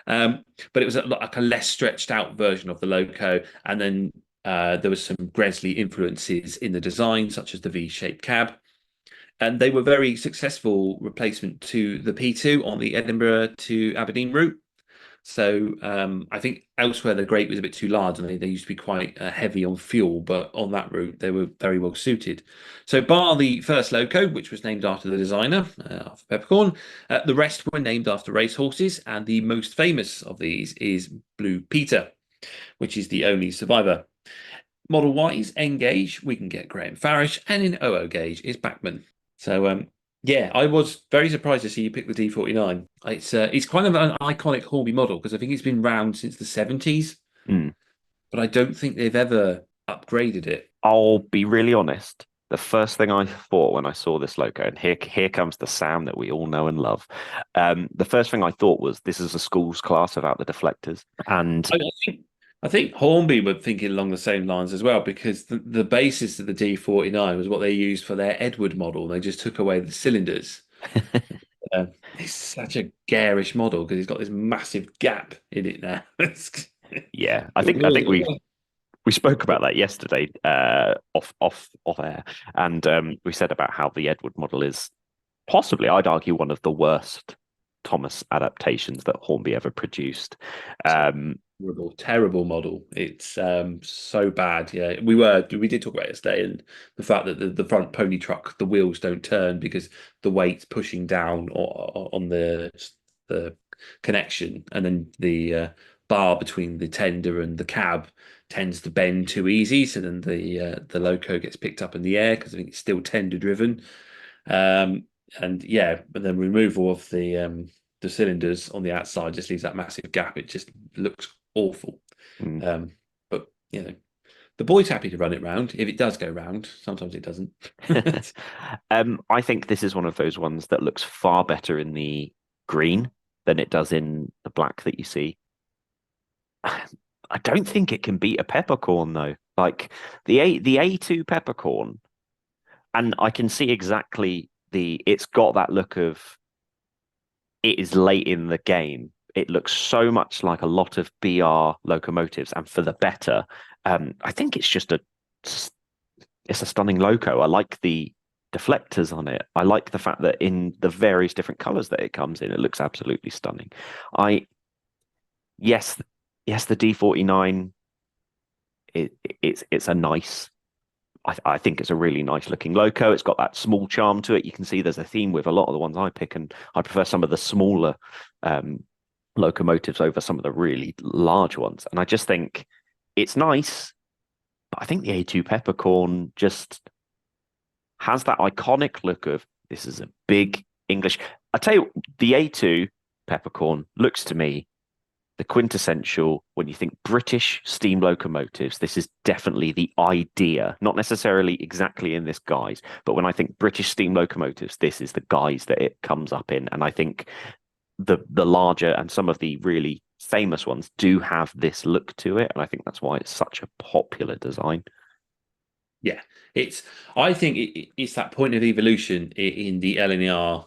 Speaker 2: But it was like a less stretched out version of the loco. And then there was some Gresley influences in the design, such as the V-shaped cab. And they were very successful replacement to the P2 on the Edinburgh to Aberdeen route. So I think elsewhere the Great was a bit too large, and they used to be quite heavy on fuel. But on that route, they were very well suited. So bar the first loco, which was named after the designer, after Peppercorn, the rest were named after racehorses, and the most famous of these is Blue Peter, which is the only survivor. Model Y's N gauge, we can get Graham Farish, and in OO gauge is Bachmann. So yeah, I was very surprised to see you pick the D49. It's kind of an iconic Hornby model because I think it's been around since the 70s,
Speaker 3: Mm.
Speaker 2: but I don't think they've ever upgraded it.
Speaker 3: I'll be really honest. The first thing I thought when I saw this logo, and here comes the Sam that we all know and love. The first thing I thought was this is a school's class without the deflectors. And
Speaker 2: I think Hornby were thinking along the same lines as well, because the basis of the D49 was what they used for their Edward model. They just took away the cylinders. It's such a garish model because it's got this massive gap in it now.
Speaker 3: yeah, I think we spoke about that yesterday, off air, and we said about how the Edward model is possibly, I'd argue, one of the worst Thomas adaptations that Hornby ever produced.
Speaker 2: Terrible model. It's so bad. Yeah, we did talk about it yesterday, and the fact that the front pony truck, the wheels don't turn because the weight's pushing down on the connection, and then the bar between the tender and the cab tends to bend too easy, so then the loco gets picked up in the air because I think it's still tender driven. And yeah, but then removal of the cylinders on the outside just leaves that massive gap. It just looks awful. But you know, the boy's happy to run it round if it does go round. Sometimes it doesn't.
Speaker 3: I think this is one of those ones that looks far better in the green than it does in the black that you see. I don't think it can beat a peppercorn though. Like the A2 peppercorn, and I can see exactly it's got that look of it is late in the game. It looks so much like a lot of BR locomotives, and for the better. I think it's a stunning loco. I like the deflectors on it. I like the fact that in the various different colors that it comes in, it looks absolutely stunning. Yes, the D49. It's a nice. I think it's a really nice looking loco. It's got that small charm to it. You can see there's a theme with a lot of the ones I pick, and I prefer some of the smaller locomotives over some of the really large ones. And I just think it's nice, but I think the A2 Peppercorn just has that iconic look of this is a big English. I tell you, the A2 Peppercorn looks to me the quintessential, when you think British steam locomotives, this is definitely the idea, not necessarily exactly in this guise, but when I think British steam locomotives, this is the guise that it comes up in. And I think the larger and some of the really famous ones do have this look to it. And I think that's why it's such a popular design.
Speaker 2: Yeah, I think it's that point of evolution in the LNER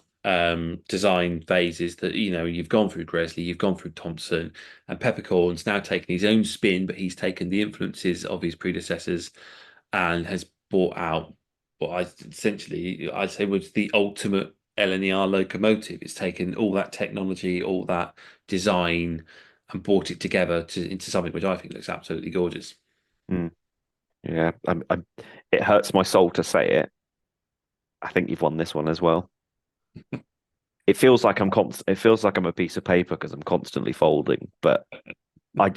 Speaker 2: design phases that you've gone through Gresley, you've gone through Thompson, and Peppercorn's now taken his own spin, but he's taken the influences of his predecessors and has brought out what I'd say was the ultimate LNER locomotive. It's taken all that technology, all that design, and brought it together into something which I think looks absolutely gorgeous.
Speaker 3: Mm. Yeah, it hurts my soul to say it. I think you've won this one as well. It feels like It feels like I'm a piece of paper because I'm constantly folding. But I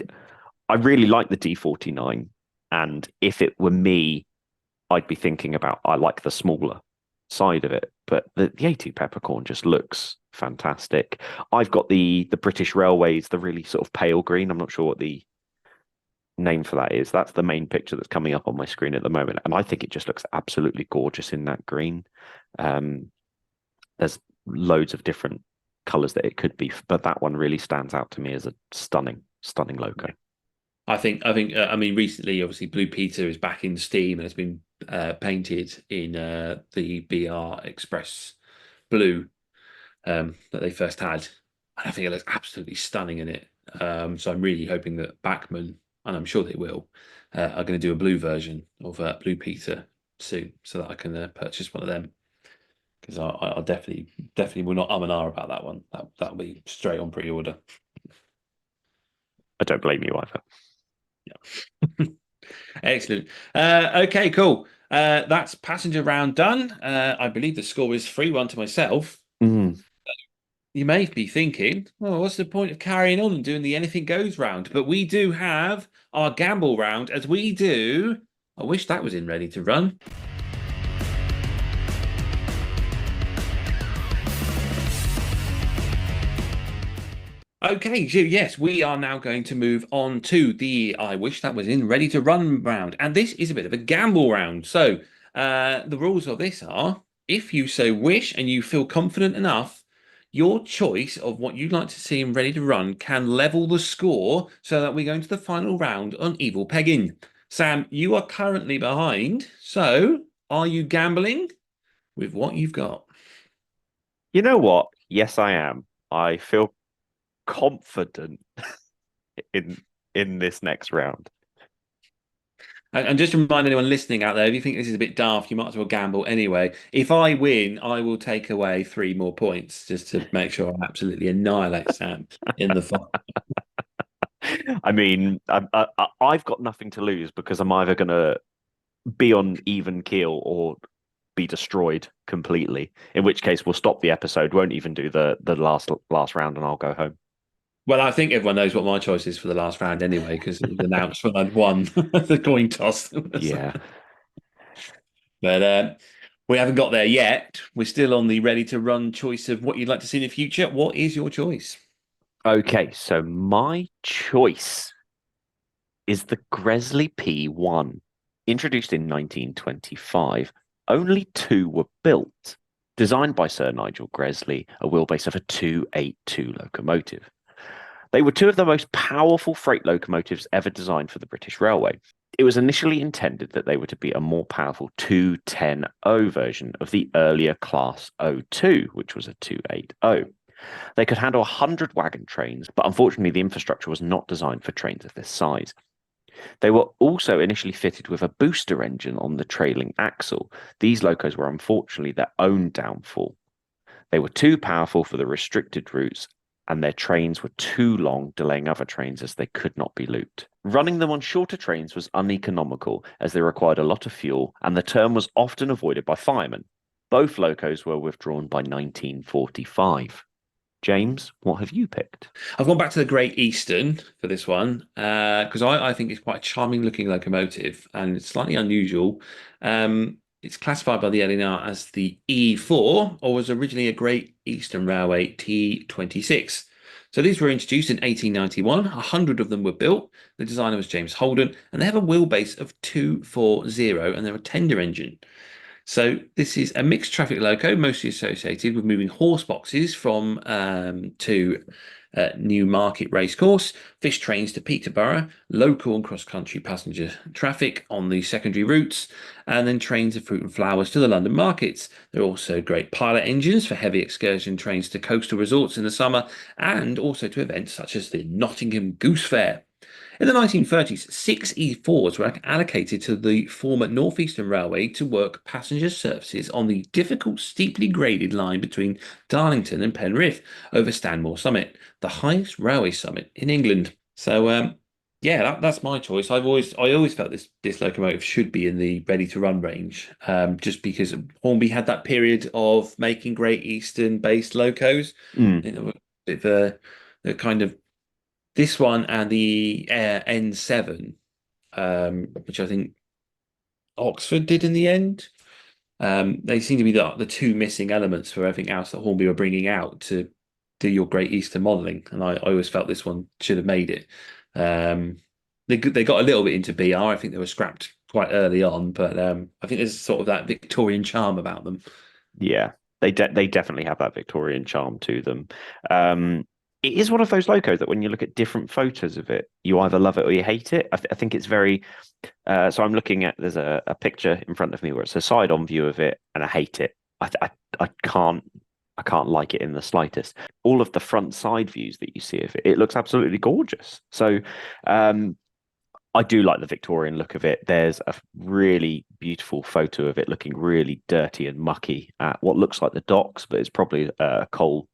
Speaker 3: really like the D49, and if it were me, I'd be thinking about I like the smaller side of it. But the A2 Peppercorn just looks fantastic. I've got the British Railways, the really sort of pale green. I'm not sure what the name for that is. That's the main picture that's coming up on my screen at the moment, and I think it just looks absolutely gorgeous in that green. There's loads of different colors that it could be, but that one really stands out to me as a stunning logo.
Speaker 2: I mean, recently, obviously, Blue Peter is back in steam and has been painted in the BR Express blue that they first had. And I think it looks absolutely stunning in it. So I'm really hoping that Bachmann, and I'm sure they will, are going to do a blue version of Blue Peter soon, so that I can purchase one of them. Because I definitely will not and ah about that one. That'll be straight on pre-order.
Speaker 3: I don't blame you either.
Speaker 2: Yeah. Excellent. Okay, cool. That's passenger round done. I believe the score is 3-1 to myself.
Speaker 3: Mm.
Speaker 2: You may be thinking, well, what's the point of carrying on and doing the anything goes round? But we do have our gamble round, as we do. I wish that was in ready to run. Okay, so yes, we are now going to move on to the I wish that was in ready to run round. And this is a bit of a gamble round. So the rules of this are, if you so wish and you feel confident enough, your choice of what you'd like to see in ready to run can level the score so that we go into the final round on evil pegging. Sam, you are currently behind. So are you gambling with what you've got?
Speaker 3: You know what? Yes, I am. I feel confident in this next round.
Speaker 2: And just to remind anyone listening out there, if you think this is a bit daft, you might as well gamble anyway. If I win, I will take away 3 more points just to make sure I absolutely annihilate Sam in the final.
Speaker 3: I mean, I've got nothing to lose because I'm either going to be on even keel or be destroyed completely. In which case, we'll stop the episode, won't even do the last round, and I'll go home.
Speaker 2: Well, I think everyone knows what my choice is for the last round anyway, because it was announced when I'd won the coin toss.
Speaker 3: Yeah.
Speaker 2: But we haven't got there yet. We're still on the ready to run choice of what you'd like to see in the future. What is your choice?
Speaker 3: Okay, so my choice is the Gresley P1. Introduced in 1925, only 2 were built. Designed by Sir Nigel Gresley, a wheelbase of a 282 locomotive. They were 2 of the most powerful freight locomotives ever designed for the British Railway. It was initially intended that they were to be a more powerful 210O version of the earlier Class 02, which was a 280. They could handle 100 wagon trains, but unfortunately the infrastructure was not designed for trains of this size. They were also initially fitted with a booster engine on the trailing axle. These locos were unfortunately their own downfall. They were too powerful for the restricted routes, and their trains were too long, delaying other trains as they could not be looped. Running them on shorter trains was uneconomical as they required a lot of fuel, and the term was often avoided by firemen. Both locos were withdrawn by 1945. James, what have you picked?
Speaker 2: I've gone back to the Great Eastern for this one because I think it's quite a charming looking locomotive and it's slightly unusual. It's classified by the LNER as the E4 or was originally a Great Eastern Railway T26. So these were introduced in 1891. 100 of them were built. The designer was James Holden and they have a wheelbase of 240 and they're a tender engine. So this is a mixed traffic loco, mostly associated with moving horse boxes from to Newmarket Racecourse, fish trains to Peterborough, local and cross-country passenger traffic on the secondary routes, and then trains of fruit and flowers to the London markets. There are also great pilot engines for heavy excursion trains to coastal resorts in the summer, and also to events such as the Nottingham Goose Fair. In the 1930s, 6 E4s were allocated to the former North Eastern Railway to work passenger services on the difficult, steeply graded line between Darlington and Penrith over Stanmore Summit, the highest railway summit in England. So, yeah, that's my choice. I always felt this locomotive should be in the ready to run range, just because Hornby had that period of making Great Eastern based locos.
Speaker 3: Mm.
Speaker 2: You know, the kind of this one and the N7, which I think Oxford did in the end. They seem to be the 2 missing elements for everything else that Hornby were bringing out to do your Great Eastern modelling. And I always felt this one should have made it. They got a little bit into BR. I think they were scrapped quite early on, but I think there's sort of that Victorian charm about them.
Speaker 3: Yeah, they definitely have that Victorian charm to them. It is one of those locos that when you look at different photos of it, you either love it or you hate it. I think it's very. So I'm looking at there's a picture in front of me where it's a side-on view of it, and I hate it. I can't like it in the slightest. All of the front side views that you see of it, it looks absolutely gorgeous. So I do like the Victorian look of it. There's a really beautiful photo of it looking really dirty and mucky at what looks like the docks, but it's probably a coal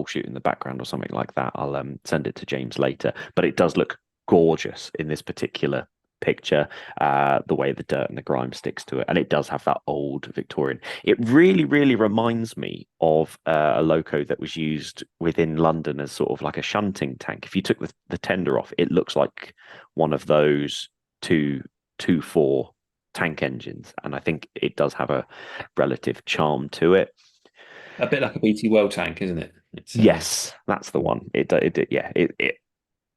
Speaker 3: chute in the background or something like that. I'll send it to James later, but it does look gorgeous in this particular picture. The way the dirt and the grime sticks to it, and it does have that old Victorian. It really, really reminds me of a loco that was used within London as sort of like a shunting tank. If you took the tender off, it looks like one of those 2.4 tank engines, and I think it does have a relative charm to it.
Speaker 2: A bit like a BT World tank, isn't it? It's
Speaker 3: Yes, that's the one. It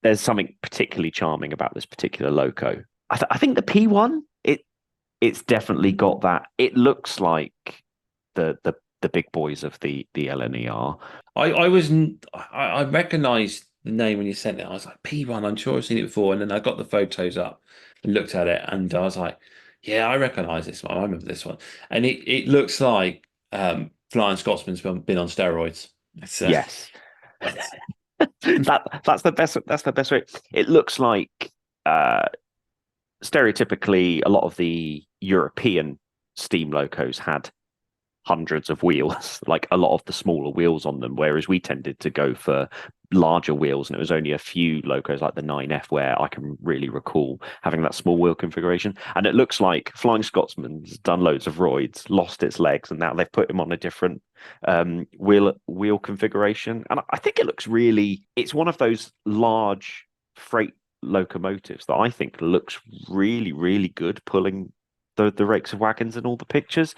Speaker 3: there's something particularly charming about this particular loco. I think the P1, it's definitely got that. It looks like the big boys of the LNER.
Speaker 2: I recognised the name when you sent it. I was like, P1, I'm sure I've seen it before. And then I got the photos up and looked at it, and I was like, yeah, I recognise this one. I remember this one. And it looks like Flying Scotsman's been on steroids. It's,
Speaker 3: Yes. That's the best way. It looks like stereotypically a lot of the European steam locos had hundreds of wheels, like a lot of the smaller wheels on them, whereas we tended to go for larger wheels, and it was only a few locos like the 9F where I can really recall having that small wheel configuration. And it looks like Flying Scotsman's done loads of roids, lost its legs, and now they've put him on a different wheel configuration. And I think it looks really, it's one of those large freight locomotives that I think looks really, really good pulling the rakes of wagons in all the pictures.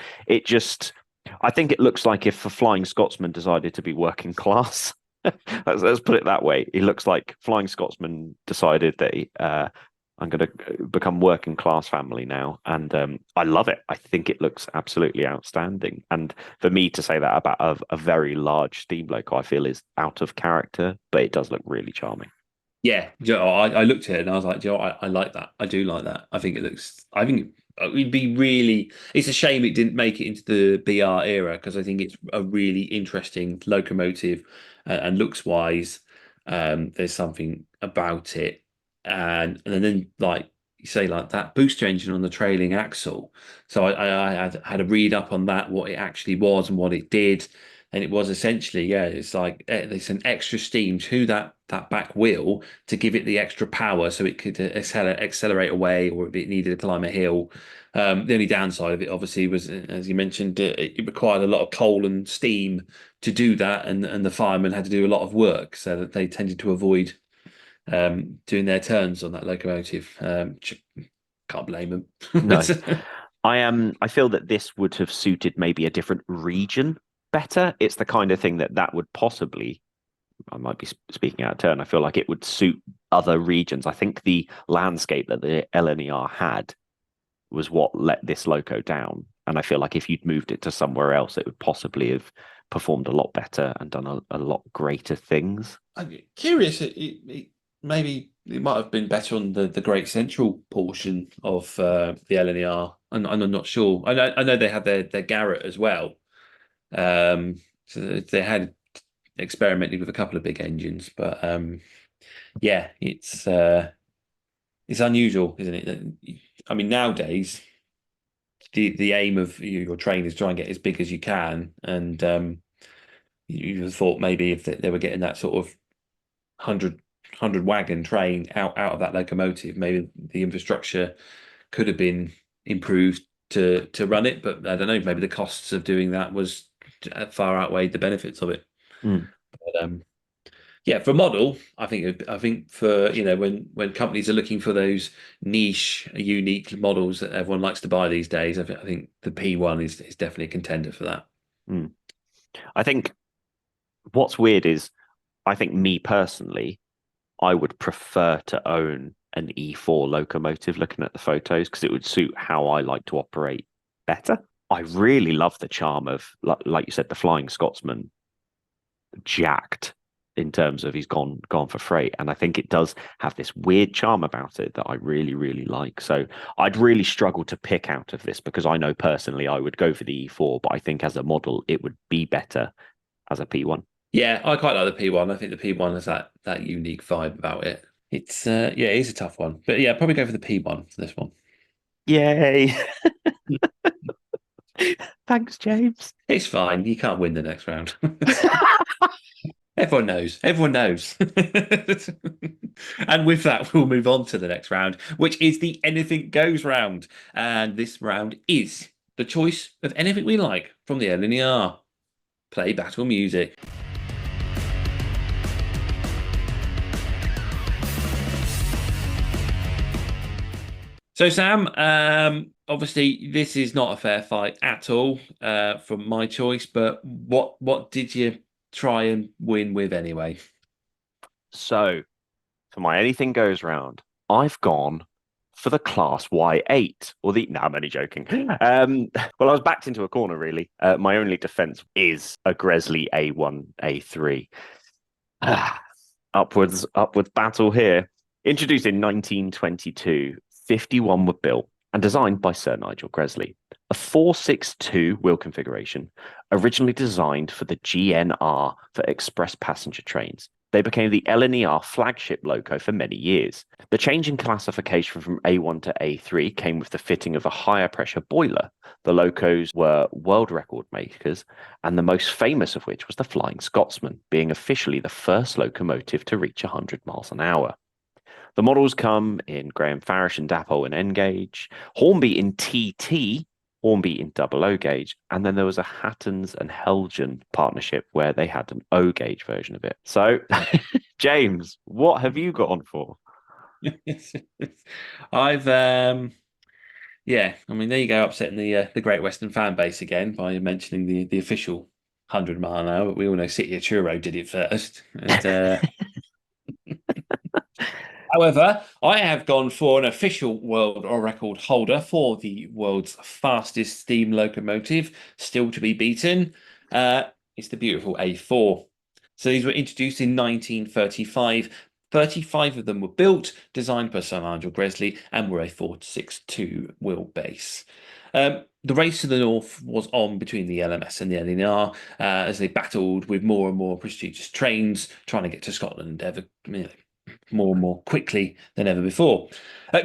Speaker 3: I think it looks like if a Flying Scotsman decided to be working class. let's put it that way. He looks like Flying Scotsman decided that I'm going to become working class family now, and I love it. I think it looks absolutely outstanding. And for me to say that about a very large steam loco, I feel is out of character, but it does look really charming.
Speaker 2: Yeah, I looked at it and I was like, I like that. I do like that. I think it looks. I think it'd be really. It's a shame it didn't make it into the BR era, because I think it's a really interesting locomotive, and looks wise. There's something about it, and then like you say, like that booster engine on the trailing axle. So I had a read up on that, what it actually was and what it did. And it was essentially, yeah, it's like there's an extra steam to that back wheel to give it the extra power, so it could accelerate away, or if it needed to climb a hill. The only downside of it, obviously, was, as you mentioned, it required a lot of coal and steam to do that, and the firemen had to do a lot of work, so that they tended to avoid doing their turns on that locomotive. Can't blame them.
Speaker 3: No, I feel that this would have suited maybe a different region better. It's the kind of thing that would possibly, I might be speaking out of turn, I feel like it would suit other regions. I think the landscape that the LNER had was what let this loco down. And I feel like if you'd moved it to somewhere else, it would possibly have performed a lot better and done a lot greater things.
Speaker 2: I'm curious, maybe it might have been better on the Great Central portion of the LNER. And I'm not sure. I know they had their Garrett as well. So they had experimented with a couple of big engines, but yeah, it's unusual, isn't it? I mean, nowadays the aim of your train is try and get as big as you can, and you thought maybe if they were getting that sort of 100 wagon train out of that locomotive, maybe the infrastructure could have been improved to run it. But I don't know, maybe the costs of doing that was far outweighed the benefits of it.
Speaker 3: Mm.
Speaker 2: But yeah, for model, I think for when companies are looking for those niche, unique models that everyone likes to buy these days, I think the P1 is definitely a contender for that.
Speaker 3: Mm. I think what's weird is, I think me personally, I would prefer to own an E4 locomotive looking at the photos, because it would suit how I like to operate better. I really love the charm of, like you said, the Flying Scotsman, jacked in terms of he's gone for freight, and I think it does have this weird charm about it that I really, really like. So I'd really struggle to pick out of this, because I know personally I would go for the E4, but I think as a model it would be better as a P1.
Speaker 2: Yeah, I quite like the P1. I think the P1 has that unique vibe about it. It's yeah, it is a tough one, but yeah, probably go for the P1 for this one.
Speaker 3: Yay! Thanks, James.
Speaker 2: It's fine. You can't win the next round. Everyone knows. Everyone knows. And with that, we'll move on to the next round, which is the Anything Goes round. And this round is the choice of anything we like from the LNER. Play battle music. So, Sam, obviously this is not a fair fight at all from my choice, but what did you try and win with anyway?
Speaker 3: So, for my anything goes round, I've gone for the Class Y8 or the. No, I'm only joking. Well, I was backed into a corner really. My only defense is a Gresley A1, A3. Upwards battle here. Introduced in 1922, 51 were built and designed by Sir Nigel Gresley. A 462 wheel configuration, originally designed for the GNR for express passenger trains. They became the LNER flagship loco for many years. The change in classification from A1 to A3 came with the fitting of a higher pressure boiler. The locos were world record makers, and the most famous of which was the Flying Scotsman, being officially the first locomotive to reach 100 miles an hour. The models come in Graham Farish and Dapol in N gauge, Hornby in TT, Hornby in double O gauge, and then there was a Hattons and Helgen partnership where they had an O gauge version of it. So, James, what have you gone for?
Speaker 2: I've yeah, I mean there you go, upsetting the Great Western fan base again by mentioning the official 100 mile an hour, but we all know City of Truro did it first. And however, I have gone for an official world record holder for the world's fastest steam locomotive, still to be beaten. It's the beautiful A4. So these were introduced in 1935. 35 of them were built, designed by Sir Nigel Gresley, and were a 462 wheelbase. The race to the north was on between the LMS and the LNR as they battled with more and more prestigious trains, trying to get to Scotland ever, more and more quickly than ever before.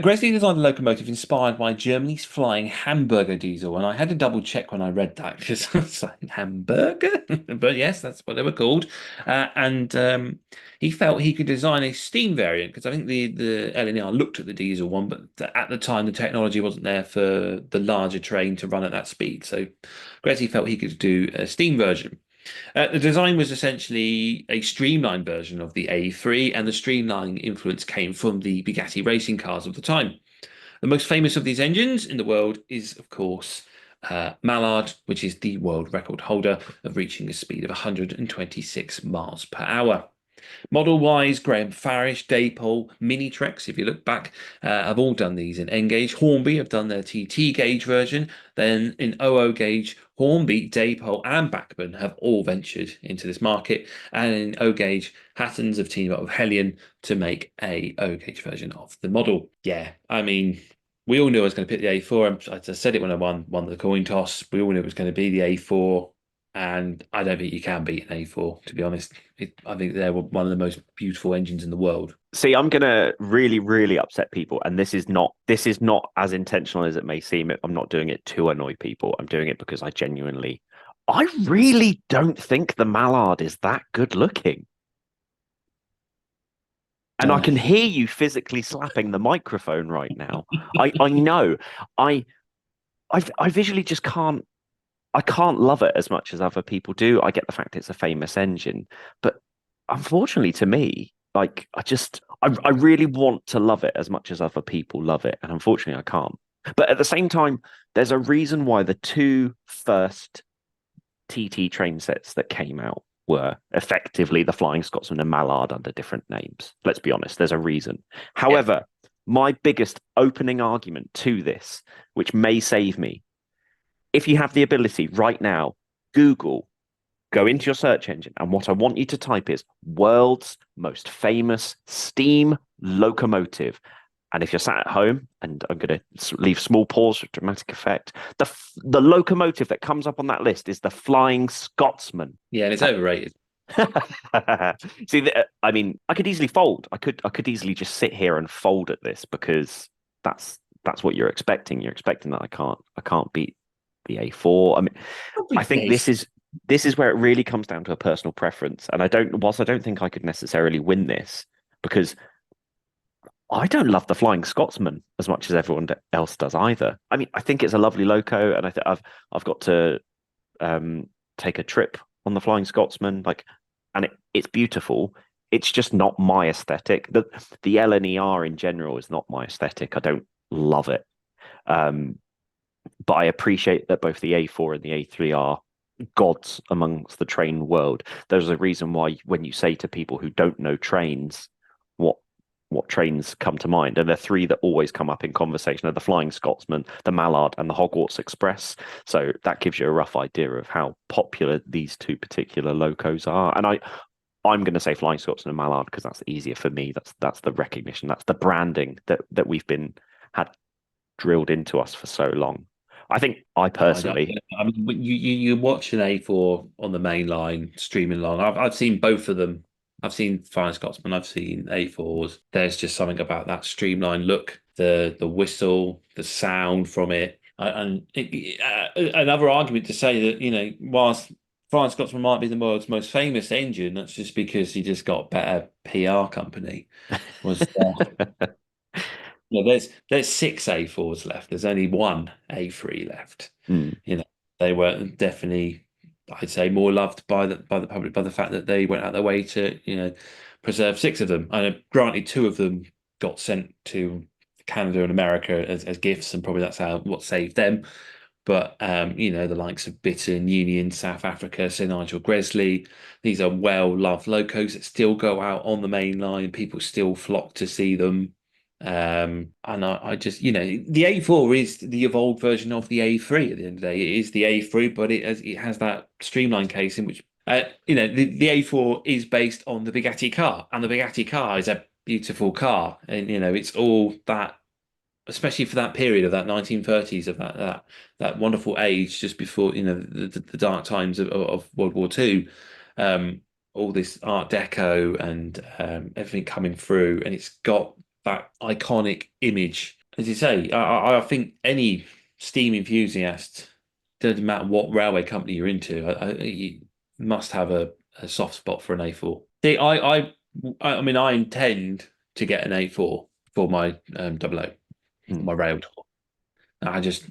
Speaker 2: Gresley designed a locomotive inspired by Germany's flying hamburger diesel, and I had to double check when I read that because I was like, hamburger? But yes, that's what they were called. And he felt he could design a steam variant because I think the LNR looked at the diesel one, but at the time the technology wasn't there for the larger train to run at that speed. So Gresley felt he could do a steam version. The design was essentially a streamlined version of the A3, and the streamlining influence came from the Bugatti racing cars of the time. The most famous of these engines in the world is, of course, Mallard, which is the world record holder of reaching a speed of 126 miles per hour. Model-wise, Graham Farish, Dapol, Mini Trex, if you look back, have all done these in N gauge. Hornby have done their TT gauge version. Then in OO gauge, Hornby, Dapol, and Backman have all ventured into this market. And in O gauge, Hattons have teamed up with Hellion to make a O gauge version of the model. Yeah, I mean, we all knew I was going to pick the A4. I said it when I won the coin toss. We all knew it was going to be the A4. And I don't think you can beat an A4, to be honest. I think they're one of the most beautiful engines in the world.
Speaker 3: See, I'm gonna really, really upset people, and this is not as intentional as it may seem. I'm not doing it to annoy people. I'm doing it because I really don't think the Mallard is that good looking. And I can hear you physically slapping the microphone right now. I know. I visually just can't. I can't love it as much as other people do. I get the fact it's a famous engine, but unfortunately to me, like I really want to love it as much as other people love it, and unfortunately I can't. But at the same time, there's a reason why the two first TT train sets that came out were effectively the Flying Scotsman and Mallard under different names. Let's be honest, there's a reason. However, my biggest opening argument to this, which may save me, if you have the ability right now, Google, go into your search engine, and what I want you to type is world's most famous steam locomotive. And if you're sat at home, and I'm going to leave small pause for dramatic effect, the locomotive that comes up on that list is the Flying Scotsman.
Speaker 2: Yeah, and it's overrated.
Speaker 3: See, I mean, I could easily fold. I could easily just sit here and fold at this because that's what you're expecting. You're expecting that I can't beat the A4. I mean, I think this is this is where it really comes down to a personal preference. And whilst I don't think I could necessarily win this, because I don't love the Flying Scotsman as much as everyone else does either. I mean, I think it's a lovely loco, and I've got to take a trip on the Flying Scotsman, like, and it's beautiful. It's just not my aesthetic. The LNER in general is not my aesthetic. I don't love it. But I appreciate that both the A4 and the A3 are gods amongst the train world. There's a reason why when you say to people who don't know trains, what trains come to mind, and there are three that always come up in conversation are the Flying Scotsman, the Mallard, and the Hogwarts Express. So that gives you a rough idea of how popular these two particular locos are. And I'm going to say Flying Scotsman and Mallard because that's easier for me. That's the recognition, that's the branding that we've been had drilled into us for so long. I think I personally,
Speaker 2: I mean, you watch an A4 on the main line streaming along. I've seen both of them. I've seen Flying Scotsman. I've seen A4s. There's just something about that streamlined look, the whistle, the sound from it, another argument to say that whilst Flying Scotsman might be the world's most famous engine, that's just because he just got better PR company. Was there's 6 A4s left. There's only one A3 left. They were definitely, I'd say, more loved by the public by the fact that they went out their way to preserve 6 of them. And granted, 2 of them got sent to Canada and America as gifts, and probably that's what saved them. But the likes of Bittern, Union, South Africa, Sir Nigel Gresley, these are well-loved locos that still go out on the main line. People still flock to see them. And I just, the A4 is the evolved version of the A3 at the end of the day. It is the A3, but it has that streamlined case in which, the A4 is based on the Bugatti car, and the Bugatti car is a beautiful car. And, it's all that, especially for that period of that 1930s, of that wonderful age just before, the dark times of World War II. All this Art Deco and everything coming through, and it's got that iconic image. As you say, I think any steam enthusiast, doesn't matter what railway company you're into, you must have a soft spot for an A4. I mean, I intend to get an A4 for my 00, my rail tour.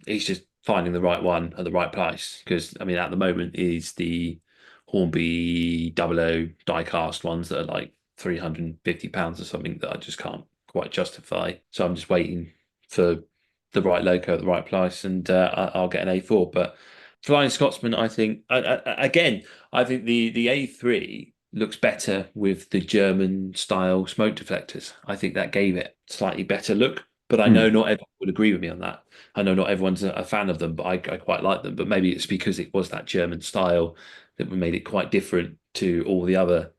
Speaker 2: It's just finding the right one at the right price, because I mean, at the moment is the Hornby 00 die-cast ones that are like £350 or something that I just can't quite justify. So I'm just waiting for the right loco at the right price, and I'll get an A4. But Flying Scotsman, I think, again, I think the A3 looks better with the German style smoke deflectors. I think that gave it slightly better look. But I know not everyone would agree with me on that. I know not everyone's a fan of them, but I quite like them. But maybe it's because it was that German style that made it quite different to all the other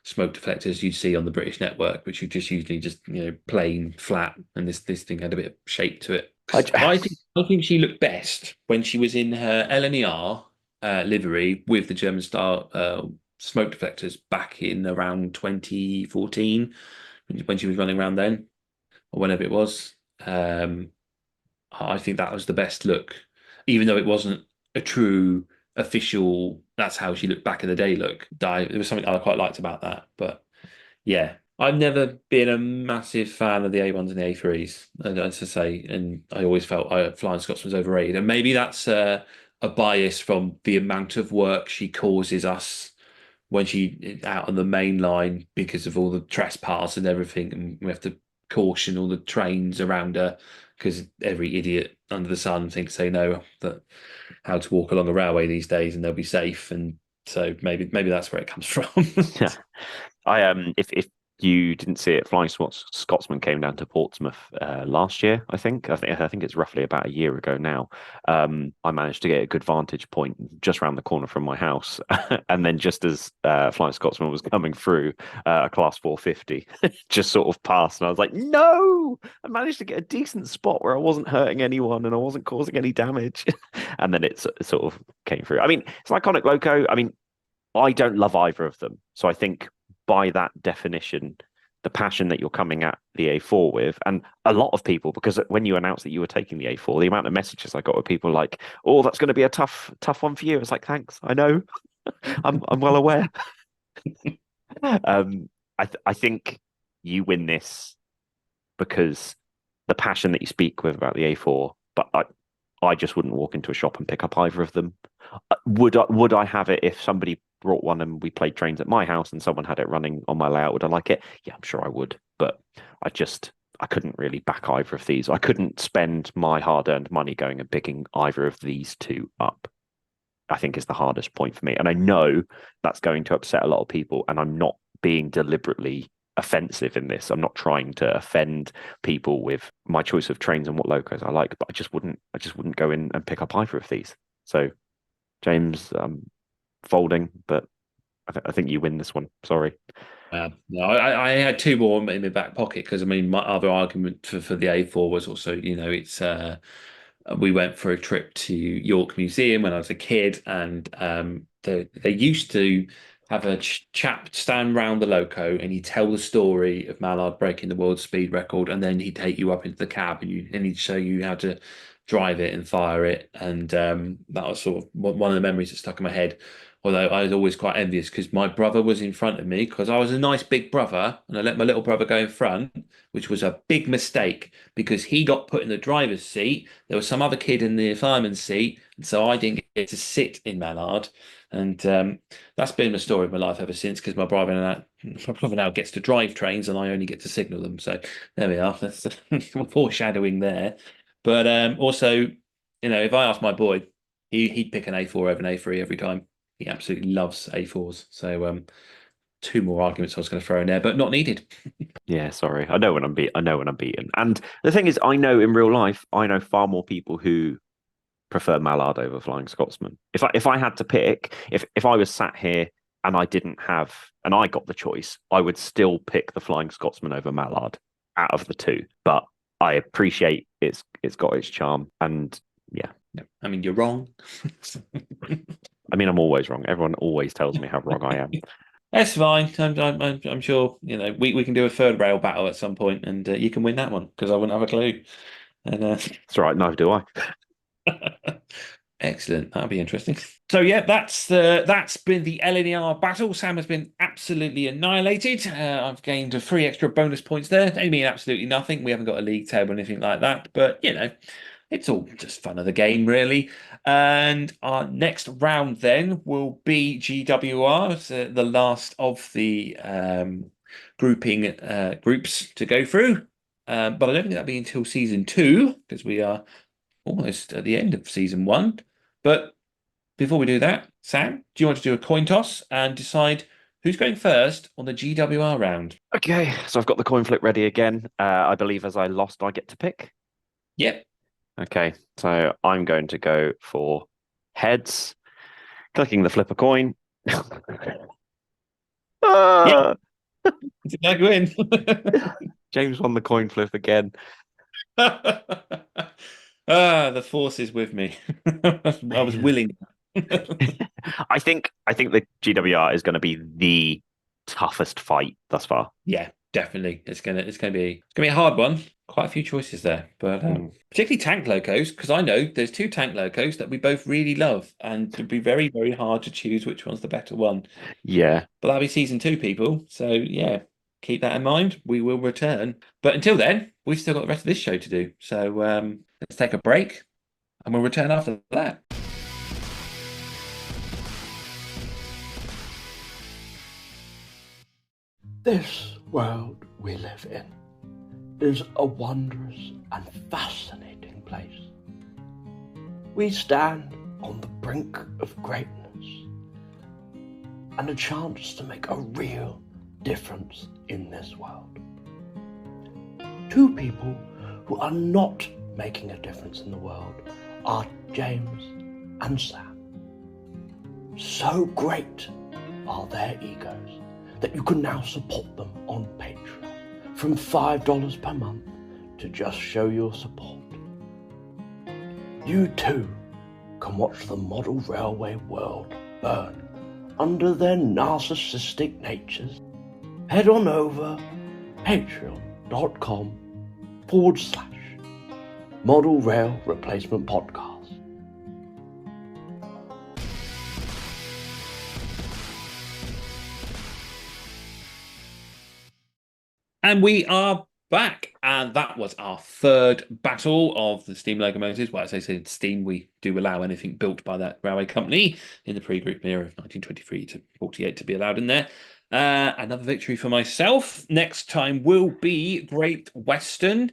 Speaker 2: smoke deflectors you see on the British network, which are just usually just plain flat, and this thing had a bit of shape to it. I think she looked best when she was in her LNER livery with the German style smoke deflectors back in around 2014, when she was running around then, or whenever it was. I think that was the best look, even though it wasn't a true official, that's how she looked back in the day look. There was something I quite liked about that. But yeah, I've never been a massive fan of the A1s and the A3s, as I say, and I always felt Flying Scotsman was overrated. And maybe that's a bias from the amount of work she causes us when she out on the main line, because of all the trespass and everything, and we have to caution all the trains around her, because every idiot under the sun thinks they know how to walk along a railway these days, and they'll be safe. And so maybe that's where it comes from.
Speaker 3: Yeah. If you didn't see it, Flying Scotsman came down to Portsmouth last year. I think it's roughly about a year ago now. I managed to get a good vantage point just around the corner from my house, and then just as Flying Scotsman was coming through, a Class 450 just sort of passed, and I was like, no! I managed to get a decent spot where I wasn't hurting anyone and I wasn't causing any damage, and then it sort of came through. I mean, it's an iconic loco. I mean, I don't love either of them, so I think by that definition, the passion that you're coming at the A4 with, and a lot of people, because when you announced that you were taking the A4, the amount of messages I got with people like, "Oh, that's going to be a tough one for you." It's like, thanks, I know. I'm well aware. I think you win this because the passion that you speak with about the A4, but I just wouldn't walk into a shop and pick up either of them. Would I have it if somebody brought one and we played trains at my house and someone had it running on my layout? Would I like it? Yeah, I'm sure I would. But I couldn't really back either of these. I couldn't spend my hard-earned money going and picking either of these two up. I think is the hardest point for me. And I know that's going to upset a lot of people. And I'm not being deliberately offensive in this. I'm not trying to offend people with my choice of trains and what locos I like, but I just wouldn't go in and pick up either of these. So James, folding, but I think you win this one. Sorry.
Speaker 2: No, I had two more in my back pocket because I mean my other argument for the A4 was also it's we went for a trip to York Museum when I was a kid, and they used to have a chap stand round the loco and he'd tell the story of Mallard breaking the world speed record, and then he'd take you up into the cab and he'd show you how to drive it and fire it, and that was sort of one of the memories that stuck in my head. Although I was always quite envious because my brother was in front of me because I was a nice big brother and I let my little brother go in front, which was a big mistake because he got put in the driver's seat. There was some other kid in the fireman's seat, and so I didn't get to sit in Mallard. And that's been the story of my life ever since because my brother now gets to drive trains and I only get to signal them. So there we are. That's foreshadowing there. But also, if I asked my boy, he'd pick an A4 over an A3 every time. He absolutely loves A4s. So two more arguments I was going to throw in there, but not needed.
Speaker 3: Yeah, sorry. I know when I'm beaten. And the thing is, I know in real life, I know far more people who prefer Mallard over Flying Scotsman. If I had to pick, if I was sat here and I got the choice, I would still pick the Flying Scotsman over Mallard out of the two. But I appreciate it's got its charm, and yeah.
Speaker 2: I mean, you're wrong.
Speaker 3: I mean, I'm always wrong. Everyone always tells me how wrong I am.
Speaker 2: That's fine. I'm sure we can do a third rail battle at some point, and you can win that one because I wouldn't have a clue. And
Speaker 3: it's all right. Neither do I.
Speaker 2: Excellent. That'll be interesting. So yeah, that's been the LNER battle. Sam has been absolutely annihilated. I've gained 3 extra bonus points there. They mean absolutely nothing. We haven't got a league table or anything like that, but it's all just fun of the game, really. And our next round then will be GWR, the last of the grouping groups to go through. But I don't think that'll be until season 2 because we are almost at the end of season 1. But before we do that, Sam, do you want to do a coin toss and decide who's going first on the GWR round?
Speaker 3: Okay, so I've got the coin flip ready again. I believe as I lost, I get to pick.
Speaker 2: Yep.
Speaker 3: Okay, so I'm going to go for heads, clicking the flip a coin.
Speaker 2: Yep. Did I win?
Speaker 3: James won the coin flip again.
Speaker 2: The force is with me. I was willing.
Speaker 3: I think the GWR is going to be the toughest fight thus far.
Speaker 2: Yeah, definitely. It's gonna be a hard one. Quite a few choices there, but particularly tank locos, because I know there's 2 tank locos that we both really love, and it'd be very, very hard to choose which one's the better one.
Speaker 3: Yeah,
Speaker 2: but that'll be season 2, people. So yeah, keep that in mind. We will return, but until then, we've still got the rest of this show to do. So let's take a break, and we'll return after that.
Speaker 4: This world we live in is a wondrous and fascinating place. We stand on the brink of greatness and a chance to make a real difference in this world. 2 people who are not making a difference in the world are James and Sam. So great are their egos that you can now support them on Patreon from $5 per month to just show your support. You too can watch the model railway world burn under their narcissistic natures. Head on over patreon.com/Model Rail Replacement Podcast.
Speaker 2: And we are back, and that was our third battle of the steam locomotives. Well, as I said, steam, we do allow anything built by that railway company in the pre-group era of 1923 to 48 to be allowed in there. Another victory for myself. Next time will be Great Western,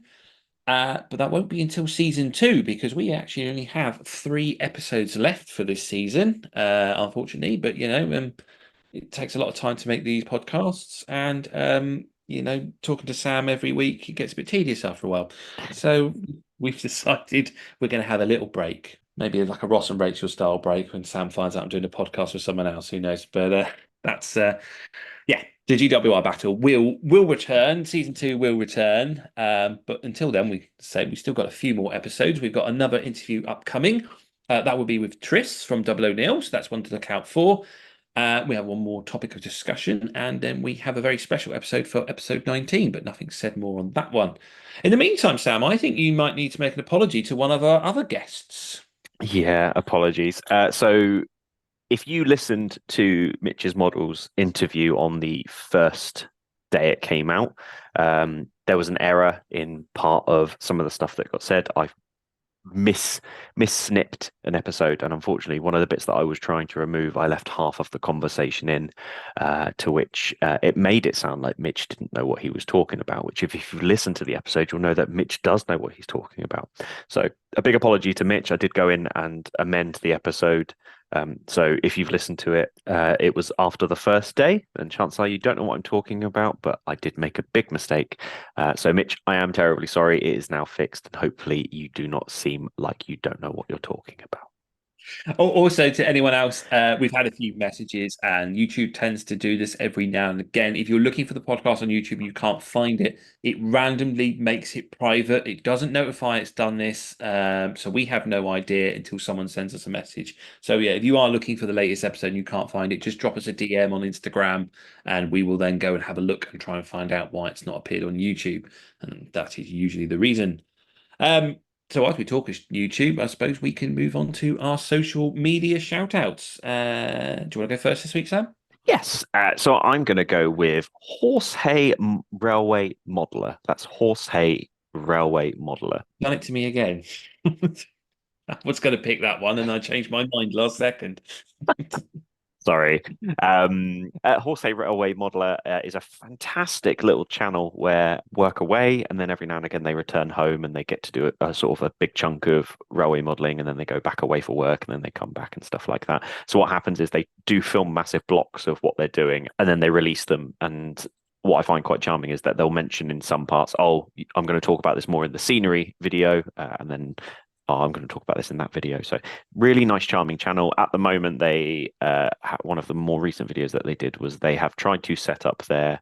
Speaker 2: but that won't be until season 2 because we actually only have 3 episodes left for this season, unfortunately. But it takes a lot of time to make these podcasts, and talking to Sam every week, it gets a bit tedious after a while. So we've decided we're going to have a little break, maybe like a Ross and Rachel style break when Sam finds out I'm doing a podcast with someone else. Who knows? But that's the GWR battle will return. Season 2 will return, but until then, we still got a few more episodes. We've got another interview upcoming. That will be with Triss from Double O'Neill, so that's one to look out for. We have one more topic of discussion, and then we have a very special episode for episode 19, but nothing said more on that one. In the meantime, Sam, I think you might need to make an apology to one of our other guests.
Speaker 3: Yeah, apologies. So if you listened to Mitch's Models interview on the first day it came out, there was an error in part of some of the stuff that got said. I missnipped an episode, and unfortunately one of the bits that I was trying to remove, I left half of the conversation in, to which it made it sound like Mitch didn't know what he was talking about, which if you listen to the episode, you'll know that Mitch does know what he's talking about. So a big apology to Mitch. I did go in and amend the episode. So if you've listened to it, it was after the first day, and chances are you don't know what I'm talking about, but I did make a big mistake. So Mitch, I am terribly sorry. It is now fixed, and hopefully you do not seem like you don't know what you're talking about.
Speaker 2: Also, to anyone else, we've had a few messages, and YouTube tends to do this every now and again. If you're looking for the podcast on YouTube and you can't find it, it randomly makes it private. It doesn't notify it's done this. So we have no idea until someone sends us a message. So yeah, if you are looking for the latest episode and you can't find it, just drop us a DM on Instagram, and we will then go and have a look and try and find out why it's not appeared on YouTube. And that is usually the reason. So as we talk YouTube, I suppose we can move on to our social media shout-outs. Do you want to go first this week, Sam?
Speaker 3: Yes. So I'm going to go with Horsehay Railway Modeler. That's Horsehay Railway Modeler.
Speaker 2: Done it to me again. I was going to pick that one, and I changed my mind last second.
Speaker 3: Sorry. Horsehay Railway Modeler is a fantastic little channel where work away, and then every now and again they return home and they get to do a sort of a big chunk of railway modeling, and then they go back away for work, and then they come back and stuff like that. So what happens is they do film massive blocks of what they're doing, and then they release them. And what I find quite charming is that they'll mention in some parts, oh, I'm going to talk about this more in the scenery video, and then I'm going to talk about this in that video. So really nice, charming channel. At the moment, they one of the more recent videos that they did was they have tried to set up their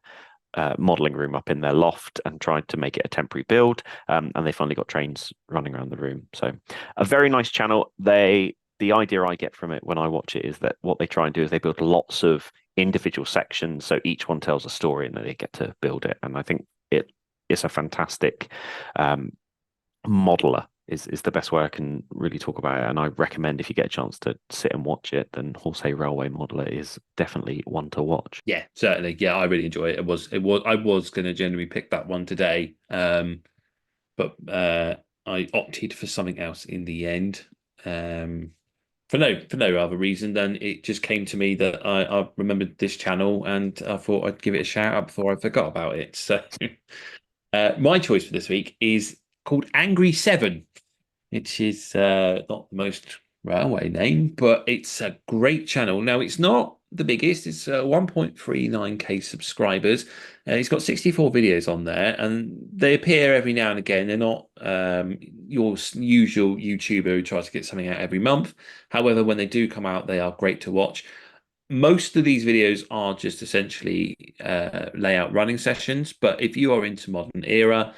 Speaker 3: modeling room up in their loft and tried to make it a temporary build. And they finally got trains running around the room. So a very nice channel. The idea I get from it when I watch it is that what they try and do is they build lots of individual sections. So each one tells a story and then they get to build it. And I think it's a fantastic modeler. Is the best way I can really talk about it, and I recommend if you get a chance to sit and watch it, then Horsehay Railway Modeler is definitely one to watch.
Speaker 2: Yeah, certainly. Yeah, I really enjoy it. I was going to generally pick that one today, but I opted for something else in the end. For no other reason than it just came to me that I remembered this channel and I thought I'd give it a shout out before I forgot about it. So my choice for this week is called Angry 7, which is not the most railway name, but it's a great channel. Now, it's not the biggest. It's 1.39k subscribers. It's got 64 videos on there, and they appear every now and again. They're not your usual YouTuber who tries to get something out every month. However, when they do come out, they are great to watch. Most of these videos are just essentially layout running sessions, but if you are into modern era,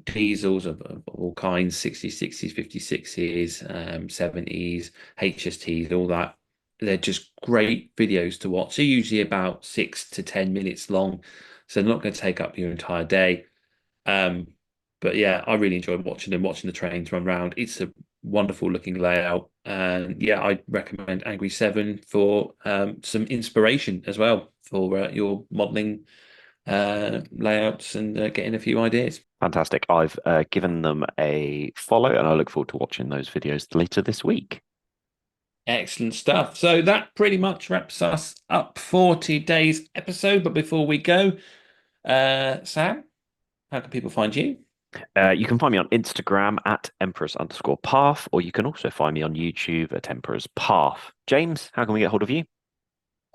Speaker 2: diesels of all kinds, 60s, 60s, 56s, 70s, HSTs, all that. They're just great videos to watch. They're usually about 6 to 10 minutes long, so they're not going to take up your entire day. But yeah, I really enjoyed watching the trains run around. It's a wonderful looking layout. And yeah, I recommend Angry 7 for some inspiration as well for your modeling layouts and getting a few ideas.
Speaker 3: Fantastic. I've given them a follow, and I look forward to watching those videos later this week.
Speaker 2: Excellent stuff. So that pretty much wraps us up for today's episode. But before we go, Sam, how can people find you?
Speaker 3: You can find me on Instagram at Emperors_Path, or you can also find me on YouTube at Emperors Path. James, how can we get hold of you?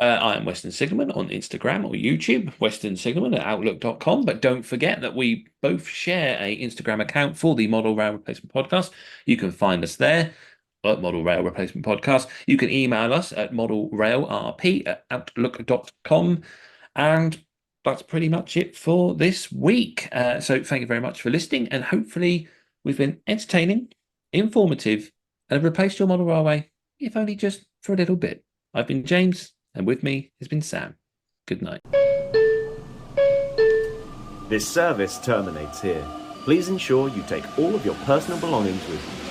Speaker 2: I am Western Signalman on Instagram or YouTube, Western Signalman at Outlook.com. But don't forget that we both share a Instagram account for the Model Rail Replacement Podcast. You can find us there at Model Rail Replacement Podcast. You can email us at modelrailrp@outlook.com. And that's pretty much it for this week. So thank you very much for listening. And hopefully we've been entertaining, informative, and have replaced your model railway, if only just for a little bit. I've been James. And with me has been Sam. Good night.
Speaker 1: This service terminates here. Please ensure you take all of your personal belongings with you.